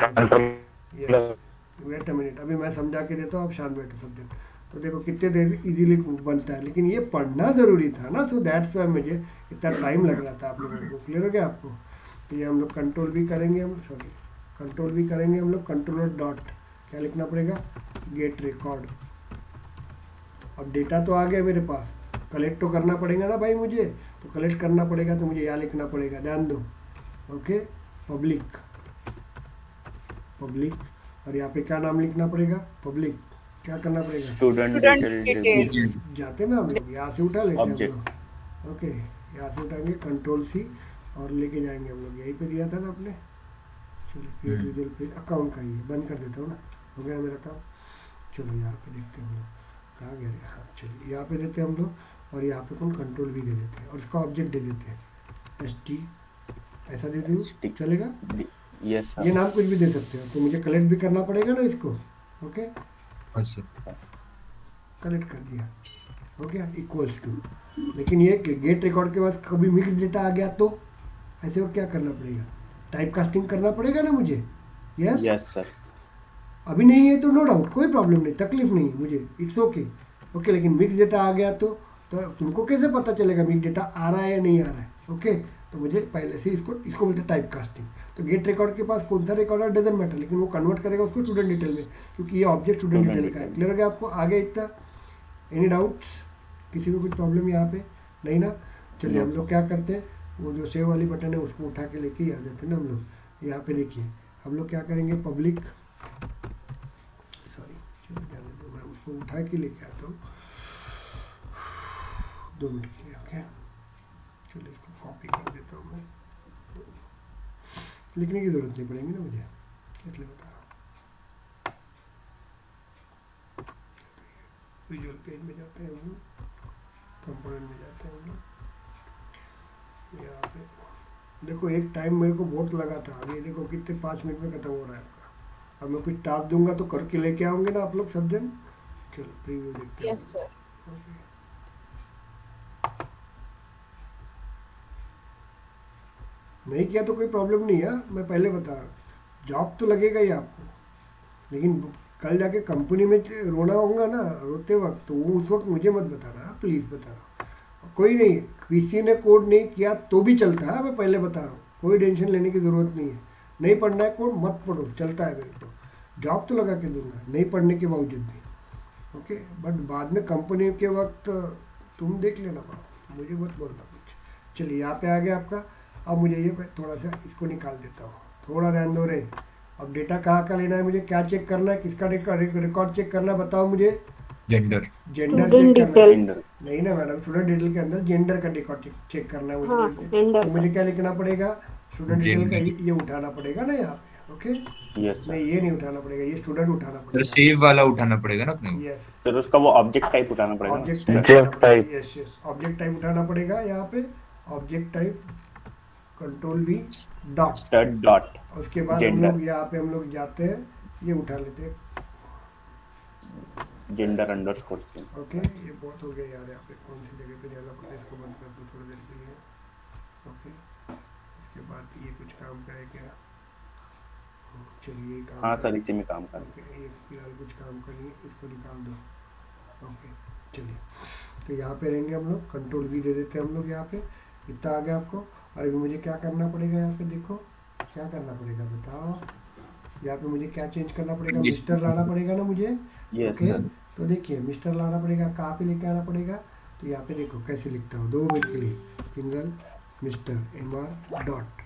वेट अ मिनट, अभी मैं समझा के देता हूँ, आप शांत बैठो सब्जेक्ट। तो देखो कितने देर इजीली बनता है, लेकिन ये पढ़ना ज़रूरी था ना, सो दैट्स वाई मुझे इतना टाइम लग रहा था आप लोगों को। क्लियर हो गया आपको? तो ये हम लोग कंट्रोल भी करेंगे, कंट्रोल भी करेंगे हम लोग। कंट्रोलर डॉट क्या लिखना पड़ेगा? Gate record. अब डेटा तो आ गया मेरे पास, कलेक्ट तो करना पड़ेगा ना भाई मुझे, तो कलेक्ट करना पड़ेगा, तो मुझे यहाँ लिखना पड़ेगा, ध्यान दो। ओके, पब्लिक, और यहाँ पे क्या नाम लिखना पड़ेगा? पब्लिक। क्या करना पड़ेगा? स्टूडेंट डिटेल जाते ना हम लोग, यहाँ से उठा लेते हैं हम लोग। ओके, यहाँ से उठाएंगे, कंट्रोल सी, और लेके जाएंगे हम लोग, यहीं पे दिया था ना आपने। चलो क्रिएट विजुअल पेज, अकाउंट का ये बंद कर देता हूँ ना, हो गया मेरा काम। चलो यहाँ पे देखते हैं हम लोग, कहाँ गया? हाँ चलिए, यहाँ पे देते हैं हम लोग, और यहाँ पे कौन कंट्रोल भी दे देते हैं, और इसका ऑब्जेक्ट दे देते हैं ST, ऐसा दे दूँ चलेगा? यस, ये नाम कुछ भी दे सकते हो। तो मुझे कलेक्ट भी करना पड़ेगा ना इसको। ओके, कलेक्ट कर दिया, हो गया, इक्वल्स टू। लेकिन ये गेट रिकॉर्ड के पास कभी मिक्स डेटा आ गया तो ऐसे को क्या करना पड़ेगा? टाइप कास्टिंग करना पड़ेगा ना मुझे। Yes yes sir. अभी नहीं है तो नो डाउट, कोई प्रॉब्लम नहीं, तकलीफ नहीं मुझे, इट्स ओके। ओके। लेकिन मिक्स डेटा आ गया तो तुमको कैसे पता चलेगा मिक्स डेटा आ रहा है या नहीं आ रहा है? ओके, तो मुझे पहले से इसको बोलते टाइप कास्टिंग। तो गेट रिकॉर्ड के पास कौन सा रिकॉर्ड है डजेंट मैटर, लेकिन वो कन्वर्ट करेगा उसको स्टूडेंट डिटेल में, क्योंकि ये ऑब्जेक्ट स्टूडेंट डिटेल का है। क्लियर हो गया आपको? आगे इतना एनी डाउट्स? किसी को कुछ प्रॉब्लम यहाँ पे नहीं ना? चलिए हम लोग क्या करते हैं, वो जो सेव वाली बटन है उसको उठा के लेके आ जाते हैं ना हम लोग। यहाँ पे देखिए हम लोग क्या करेंगे, पब्लिक, सॉरी चलो जाने दो, मैं उसको उठा के लेके आता हूँ 2 मिनट के लिए। ओके, चलो इसको कॉपी कर देता हूँ मैं, लिखने की ज़रूरत नहीं पड़ेगी ना मुझे, इसलिए बता रहा हूँ। विजुअल पेज में जाते हैं हम लोग, कंपोनेंट में जाते हैं हम लोग। यहाँ पे देखो एक टाइम मेरे को बहुत लगा था, अभी देखो कितने 5 मिनट में ख़त्म हो रहा है आपका। अब मैं कुछ टास्क दूंगा तो करके लेके आओगे ना आप लोग सब जन। चलो प्रीव्यू देखते हैं। Yes sir. ओके, नहीं किया तो कोई प्रॉब्लम नहीं है, मैं पहले बता रहा हूँ, जॉब तो लगेगा ही आपको, लेकिन कल जाके कंपनी में रोना होगा ना रोते वक्त, तो वो उस वक्त मुझे मत बताना, प्लीज़ बता रहा हूँ। कोई नहीं, किसी ने कोड नहीं किया तो भी चलता है, मैं पहले बता रहा हूँ, कोई टेंशन लेने की ज़रूरत नहीं है। नहीं पढ़ना है कोड मत पढ़ो, चलता है मेरे को, जॉब तो लगा के दूंगा नहीं पढ़ने के बावजूद भी। ओके, बट बाद में कंपनी के वक्त तुम देख लेना, मुझे मत बोलना कुछ। चलिए यहाँ पे आ गया आपका। अब मुझे ये थोड़ा सा इसको निकाल देता हूँ, थोड़ा ध्यान दो रे। अब डेटा कहाँ का लेना है, मुझे क्या चेक करना है, किसका रिकॉर्ड चेक करना है बताओ मुझे। जेंडर चेक करना है, नहीं ना मैडम, स्टूडेंट डिटेल के अंदर जेंडर का रिकॉर्ड चेक करना है मुझे। तो मुझे क्या लिखना पड़ेगा, स्टूडेंट डिटेल का ये उठाना पड़ेगा ना यहाँ पे। ओके, नहीं ये नहीं उठाना पड़ेगा, ये स्टूडेंट उठाना पड़ेगा, सेव वाला उठाना पड़ेगा ना अपने को। यस, फिर उसका वो ऑब्जेक्ट टाइप उठाना पड़ेगा, object type. Yes yes, object type उठाना पड़ेगा यहाँ पे, object type control V dot. उसके बाद हम लोग यहाँ पे हम लोग जाते हैं, ये उठा लेते हैं जेंडर अंडरस्कोर। ओके, ये बहुत हो गया यार, यहाँ पे कौन सी जगह पे जाना पड़ता है, इसको बंद कर दो थोड़ी देर के लिए। ओके, इसके बाद ये कुछ काम का है क्या? चलिए काम, हाँ सर इसी में काम कर। ओके, ये फिलहाल कुछ काम का नहीं है, इसको निकाल दो। ओके चलिए, तो यहाँ पे रहेंगे हम लोग, कंट्रोल V दे देते हैं हम लोग यहाँ पे। इतना आ गया आपको। और अभी मुझे क्या करना पड़ेगा यहाँ पे, देखो क्या करना पड़ेगा बताओ। यहाँ पे मुझे क्या चेंज करना पड़ेगा, मिस्टर लाना पड़ेगा ना मुझे। ओके, तो देखिए मिस्टर लाना पड़ेगा, कहाँ पे लेके आना पड़ेगा, तो यहाँ पे देखो कैसे लिखता हूँ, 2 मिनट के लिए, single mister MR dot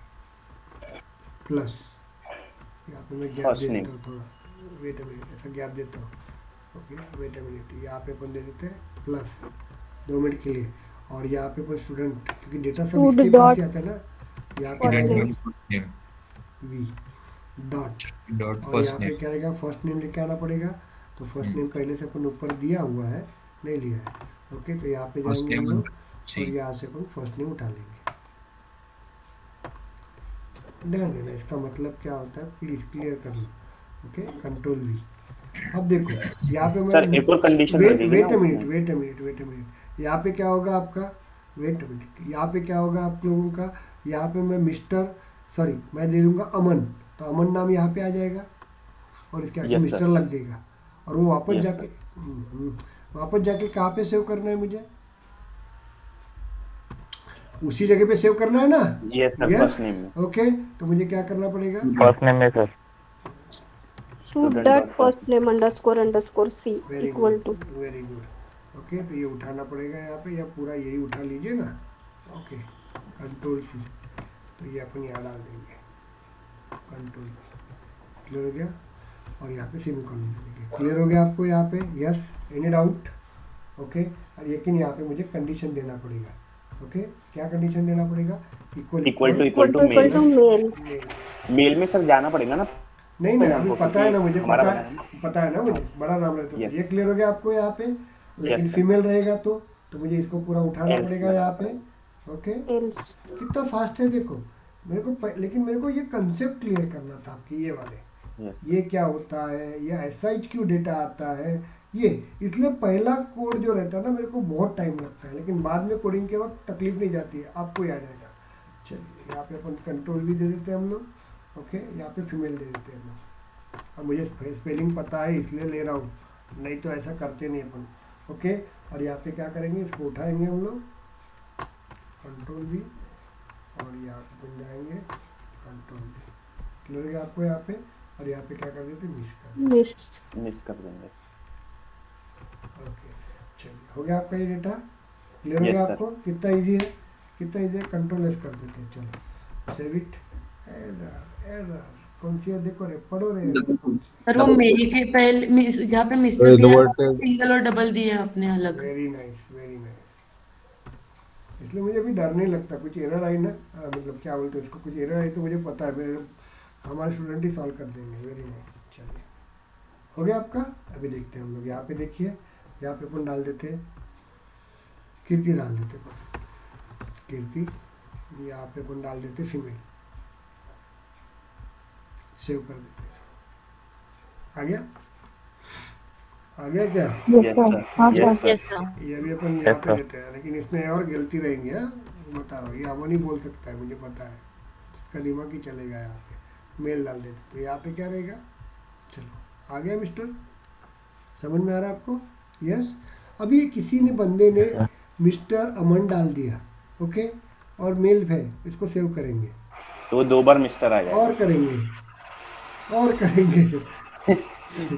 plus, यहाँ पे मैं गैप दे देता हूँ थोड़ा, वेट अ मिनट, ऐसा गैप देता हूँ। ओके वेट अ मिनट, यहाँ पे अपन दे देते हैं प्लस 2 मिनट के लिए। और यहाँ पे अपन स्टूडेंट, क्योंकि डेटा सब इसके पास ही आता है ना, यहाँ पे आएगा V डॉट, और यहाँ पे क्या रहेगा, फर्स्ट नेम लेके आना पड़ेगा। तो फर्स्ट नेम पहले से अपन ऊपर दिया हुआ है, नहीं लिया है। ओके, तो यहाँ पे जाएंगे हम लोग और यहाँ से अपन फर्स्ट नेम उठा लेंगे। ध्यान देना, इसका मतलब क्या होता है प्लीज क्लियर कर लो। Okay, control V। अब देखो यहाँ पे मैं एक और कंडीशन, वेट अ मिनट, यहाँ पे क्या होगा आपका, वेट अ मिनट, यहाँ पे क्या होगा आप लोगों का, यहाँ पे मैं मैं दे दूंगा अमन, तो अमन नाम यहाँ पे आ जाएगा और इसके आगे मिस्टर लग देगा। और वो वापस जाके कहाँ पे सेव करना है मुझे, उसी जगह पे सेव करना है ना। फर्स्ट नेम में। ओके, तो मुझे क्या करना पड़ेगा, फर्स्ट नेम में sir first name __ C equal to। Very good. Okay, तो ये उठाना पड़ेगा यहाँ पे, या पूरा यही उठा लीजिए ना। ओके, कंट्रोल C, तो ये अपन यहाँ डाल देंगे, कंट्रोल क्लियर हो गया। और यहाँ पे सेमीकोलन दे देंगे। क्लियर हो गया आपको यहाँ पे, यस, एनी डाउट? ओके, और लेकिन यहाँ पे मुझे कंडीशन देना पड़ेगा। ओके, क्या कंडीशन देना पड़ेगा, इक्वल टू मेल में सर जाना पड़ेगा ना। नहीं अभी पता है ना मुझे, पता है ना मुझे, बड़ा नाम रहता है। ये क्लियर हो गया आपको यहाँ पे, लेकिन फीमेल रहेगा तो मुझे इसको पूरा उठाना पड़ेगा यहाँ पे। ओके, कितना फास्ट है देखो मेरे को, लेकिन मेरे को ये कंसेप्ट क्लियर करना था आपकी, ये वाले, ये क्या होता है, ये SH क्यों डेटा आता है, ये इसलिए पहला कोड जो रहता है ना मेरे को बहुत टाइम लगता है, लेकिन बाद में कोडिंग के वक्त तकलीफ नहीं जाती है, आपको ही आ जाएगा। चलिए यहाँ पे अपन कंट्रोल भी दे देते हैं हम लोग। ओके, यहाँ पे फीमेल दे देते हैं हम। अब मुझे स्पेलिंग पता है इसलिए ले रहा हूँ, नहीं तो ऐसा करते नहीं अपन। ओके। और यहाँ पे क्या करेंगे, इसको उठाएंगे हम लोग कंट्रोल भी, और यहाँ पे बन जाएंगे कंट्रोल भी। क्लियर हो गया आपको यहाँ पे। और यहाँ पे क्या कर देते, मिस कर देते, मिस कर देंगे। ओके चलिए हो गया आपका ये डेटा। क्लियर हो Yes, गया sir. आपको। कितना इजी है, कितना इजी है। कंट्रोल एस कर देते हैं, चलो सेव इट। एरर एरर कौन सी है, देखो रे, पढ़ो रे। सर वो मेरी के पहले जहाँ पे मिस्टर Wait, दिया what is- सिंगल और डबल दिए हैं अपने अलग। Very nice very nice. इसलिए मुझे अभी डर नहीं लगता, कुछ एरर आई ना, मतलब क्या बोलते हैं इसको, कुछ एरर आई तो मुझे पता है, मेरे हमारे स्टूडेंट ही सॉल्व कर देंगे। Very nice. चलिए हो गया आपका। अभी देखते हैं हम लोग, यहाँ पे देखिए, यहाँ पे अपन डाल देते हैं कीर्ति, डाल देते अपन कीर्ति, यहाँ पे अपन डाल देते फीमेल, सेव कर देते हैं इसको। आ गया, आ गया क्या? Yes sir. ये भी अपन यहाँ पे देते हैं, लेकिन इसमें और गलती रहेंगी। हाँ बता रहा हूँ, ये अमन ही बोल सकता है, मुझे पता है, जिसका दिमाग ही चलेगा। यहाँ पे मेल डाल देते, तो यहाँ पे क्या रहेगा, चलो आ गया मिस्टर, समझ में आ रहा है आपको? यस। अभी किसी ने बंदे ने मिस्टर अमन डाल दिया, ओके, और मेल है, इसको सेव करेंगे तो 2 बार मिस्टर आ और करेंगे और करेंगे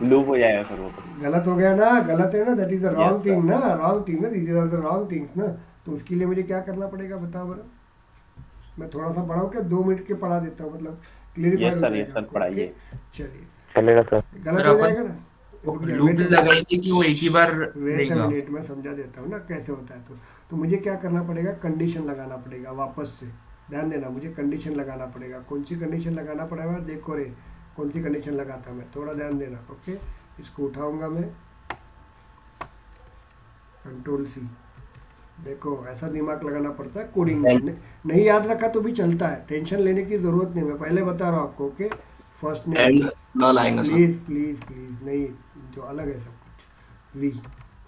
लूप हो जाएगा फिर वो। गलत हो गया ना, गलत है ना, that is the wrong Yes, thing ना, रॉन्ग थिंग ना, this is the wrong things ना। तो उसके लिए मुझे क्या करना पड़ेगा बताओ बरा? मैं थोड़ा सा पढ़ाऊँ क्या, 2 मिनट के पढ़ा देता हूँ, मतलब क्लियरिफाई हो जाएगा सर आपको, पढ़ाइए। okay? चलिए चलेगा सर। गलत हो जाएगा ना, लूप लगाएंगे कि वो एक ही बार वेट रहेगा। मिनट में समझा देता हूँ ना कैसे होता है। तो मुझे क्या करना पड़ेगा, कंडीशन लगाना पड़ेगा वापस से, ध्यान देना, मुझे कंडीशन लगाना पड़ेगा। कौन सी कंडीशन लगाना पड़ेगा, देखो रे कौन सी कंडीशन लगाता मैं, थोड़ा ध्यान देना। ओके, इसको उठाऊंगा मैं, कंट्रोल सी, देखो ऐसा दिमाग लगाना पड़ता है कोडिंग में। नहीं याद रखा तो भी चलता है, टेंशन लेने की जरूरत नहीं, मैं पहले बता रहा हूँ आपको। Okay, first name please please please नहीं, जो अलग है सब कुछ, वी।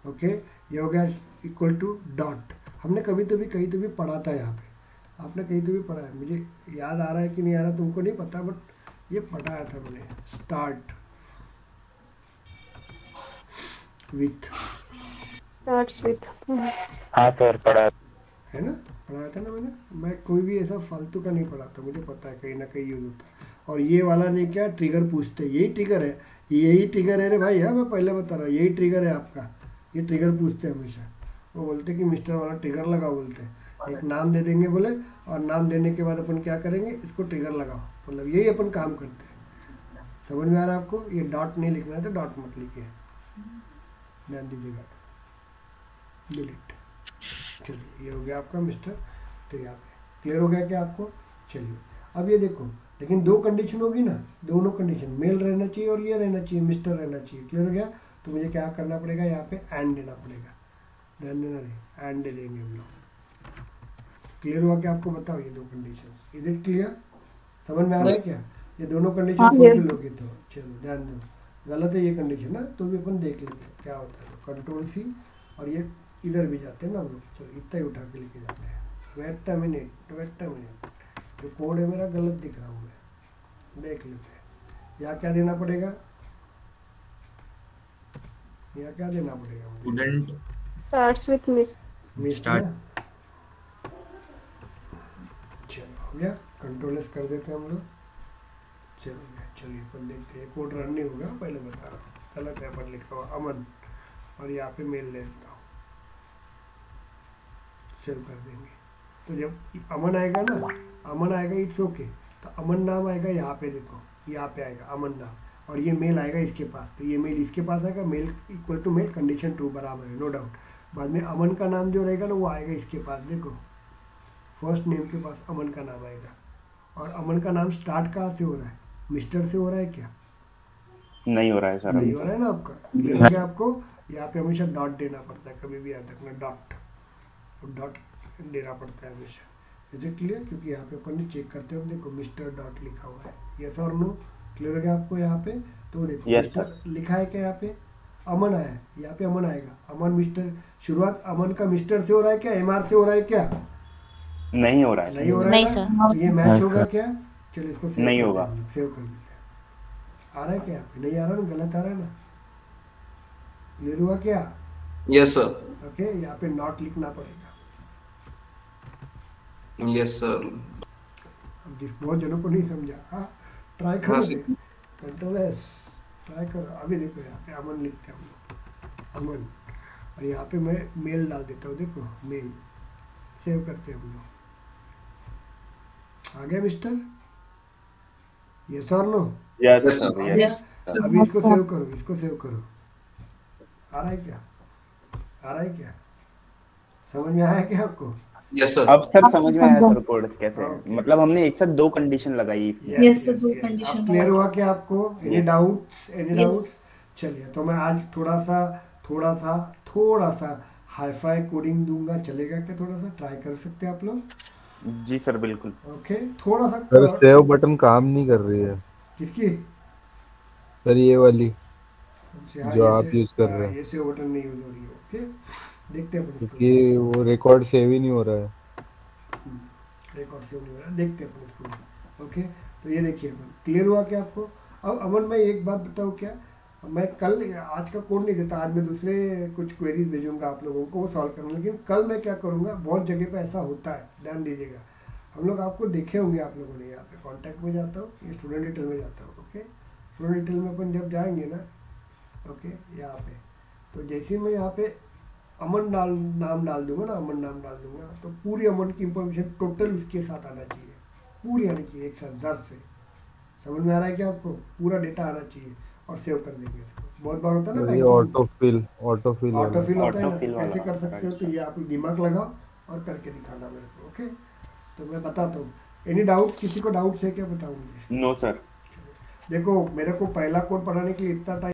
ओके, ये हो गया इक्वल टू डॉट। हमने कभी तो भी कहीं तो भी पढ़ा था यहाँ पे, आपने कहीं तो भी पढ़ा है, मुझे याद आ रहा है कि नहीं आ रहा तुमको नहीं पता, बट ये पढ़ाया था मैंने। स्टार्ट विथ, स्टार्ट्स विथ, हाँ सर पढ़ा है ना, पढ़ाया था ना मैंने। मैं कोई भी ऐसा फालतू का नहीं पढ़ाता, मुझे पता है कहीं ना कहीं यूज होता है। और ये वाला नहीं, क्या ट्रिगर पूछते, यही ट्रिगर है, यही ट्रिगर है रे भाई। हाँ मैं पहले बता रहा हूँ, यही ट्रिगर है आपका, ये ट्रिगर पूछते हैं हमेशा। वो बोलते कि मिस्टर वाला ट्रिगर लगाओ, बोलते हैं एक नाम दे देंगे बोले, और नाम देने के बाद अपन क्या करेंगे, इसको ट्रिगर लगाओ, मतलब यही अपन काम करते हैं। समझ में आ रहा है आपको? ये डॉट नहीं लिखना है तो डॉट मत लिखिए, ध्यान दीजिएगा। डिलीट। चलिए ये हो गया आपका मिस्टर। तो यहाँ पे क्लियर हो गया क्या आपको? चलिए अब ये देखो, लेकिन 2 कंडीशन होगी ना, दोनों कंडीशन, मेल रहना चाहिए और ये रहना चाहिए, मिस्टर रहना चाहिए। क्लियर हो गया? तो मुझे क्या करना पड़ेगा, यहाँ पे एंड देना पड़ेगा, ध्यान देना रे, एंड दे देंगे हम लोग। क्लियर हुआ क्या आपको? बताओ ये 2 कंडीशन, इज इट क्लियर? समझ में आ रहा है क्या? ये दोनों कंडीशन फुलफिल होगी तो चलो ध्यान दो, गलत है ये कंडीशन ना, तो भी अपन देख लेते हैं क्या होता है। तो कंट्रोल सी, और ये इधर भी जाते हैं ना हम लोग, चलो इतना ही उठा के लेके जाते हैं। वेट अ मिनट, जो कोड है मेरा गलत दिख रहा हूँ मैं, देख लेते हैं। यहाँ क्या देना पड़ेगा, यहाँ क्या देना पड़ेगा मुझे? Student starts with miss. Start. चलो हो गया, कंट्रोल एस कर देते हैं हम लोग। चलिए अपन देखते हैं, कोड रन नहीं होगा, पहले बता रहा हूँ, गलत है अपन लिखा हुआ अमन, और यहाँ पे मेल ले लेता हूँ, सेव कर देंगे। तो जब अमन आएगा ना, अमन आएगा, इट्स ओके, तो अमन नाम आएगा यहाँ पे, देखो यहाँ पे आएगा अमन नाम, और ये मेल आएगा इसके पास, तो ये मेल इसके पास आएगा, mail equal to mail, condition true बराबर है, नो डाउट। बाद में अमन का नाम जो रहेगा ना वो आएगा इसके पास, देखो फर्स्ट नेम के पास अमन का नाम आएगा। और अमन का नाम स्टार्ट कहाँ से हो रहा है, मिस्टर से हो रहा है क्या? नहीं हो रहा है सर, नहीं हो रहा है ना आपका। क्लियर हो गया आपको? यहाँ पे हमेशा डॉट देना पड़ता है, कभी भी याद रखना, डॉट देना पड़ता है हमेशा। Is it clear? क्योंकि यहाँ पे अपन चेक करते हो, देखो मिस्टर डॉट लिखा हुआ है, यस और नो। क्लियर हो गया आपको यहाँ पे? तो देखो Yes, मिस्टर लिखा है क्या, यहाँ पे अमन आया है, यहाँ पे अमन आएगा, अमन मिस्टर, शुरुआत अमन का मिस्टर से हो रहा है क्या, MR से हो रहा है क्या? नहीं हो रहा है, नहीं हो रहा नहीं है सर। ना? तो ये मैच होगा क्या? चलो इसको सेव नहीं कर होगा। देते हैं, सेव कर देते हैं। आ रहा है क्या यहाँ पे? नहीं आ रहा ना, गलत आ रहा है ना? क्लियर हुआ क्या? Yes sir. ओके, यहाँ पे नॉट लिखना पड़ेगा। Yes sir. अब जिस बहुत जनों को नहीं समझा, हाँ ट्राई करो, कंट्रोल एस, ट्राई करो। अभी देखो यहाँ पे अमन लिखते हैं हम लोग, अमन, और यहाँ पे मैं मेल डाल देता हूँ, देखो मेल, सेव करते हैं हम लोग। आ गया मिस्टर? यस और नो? Yes sir. अभी इसको सेव करो, इसको सेव करो। आ रहा है क्या? आ रहा है क्या? समझ में आया क्या आपको? Yes sir. अब सर समझ में आया सर कोड कैसे है। मतलब हमने एक साथ 2 कंडीशन लगाई। Yes sir, 2 condition. क्लियर हुआ क्या आपको? Any doubts? Any doubts? चलिए, तो मैं आज थोड़ा सा हाई-फाई कोडिंग दूंगा, चलेगा क्या? थोड़ा सा ट्राई कर सकते हैं आप लोग? जी सर बिल्कुल। ओके, थोड़ा सा सर सेव बटन काम नहीं कर रही है। किसकी? सर ये वाली अच्छा, जो आप यूज कर रहे हैं, ये सेव बटन नहीं यूज हो रही है। ओके, देखते हैं अपन इसको। क्योंकि वो रिकॉर्ड सेव ही नहीं हो रहा है। रिकॉर्ड सेव नहीं हो रहा है, देखते हैं अपन इसको। ओके, तो ये देखिए अपन, क्लियर हुआ क्या आपको? अब अमन मैं एक बात बताऊँ क्या, मैं कल आज का कोड नहीं देता, आज मैं दूसरे कुछ क्वेरीज भेजूंगा आप लोगों को, वो सॉल्व करना। लेकिन कल मैं क्या करूँगा, बहुत जगह पे ऐसा होता है, ध्यान दीजिएगा। हम लोग आपको देखे होंगे, आप लोगों ने यहाँ पे कॉन्टैक्ट में जाता हूँ, ये स्टूडेंट डिटेल में जाता हूँ। ओके, स्टूडेंट डिटेल में अपन जब जाएंगे ना, ओके यहाँ पे, तो जैसे मैं यहाँ पे अमन नाम डाल दूंगा ना, अमन नाम डाल दूंगा ना, तो पूरी अमन की इंफॉर्मेशन टोटल उसके साथ आना चाहिए, पूरी आनी चाहिए एक साथ जर से। समझ में आ रहा है कि आपको? पूरा डेटा आना चाहिए, और सेव कर देंगे इसको। बहुत बार होता है ना, ऑटोफिल होता है ना, तो ऑटोफिल कैसे वाला, कर सकते हो? तो ये आप दिमाग लगाओ और करके दिखाना मेरे को। ओके, तो मैं बताता हूँ। Any doubts? किसी को डाउट्स है क्या? बताओ मुझे। No sir. देखो, मेरे को पहला कोड पढ़ाने के लिए इतना टाइम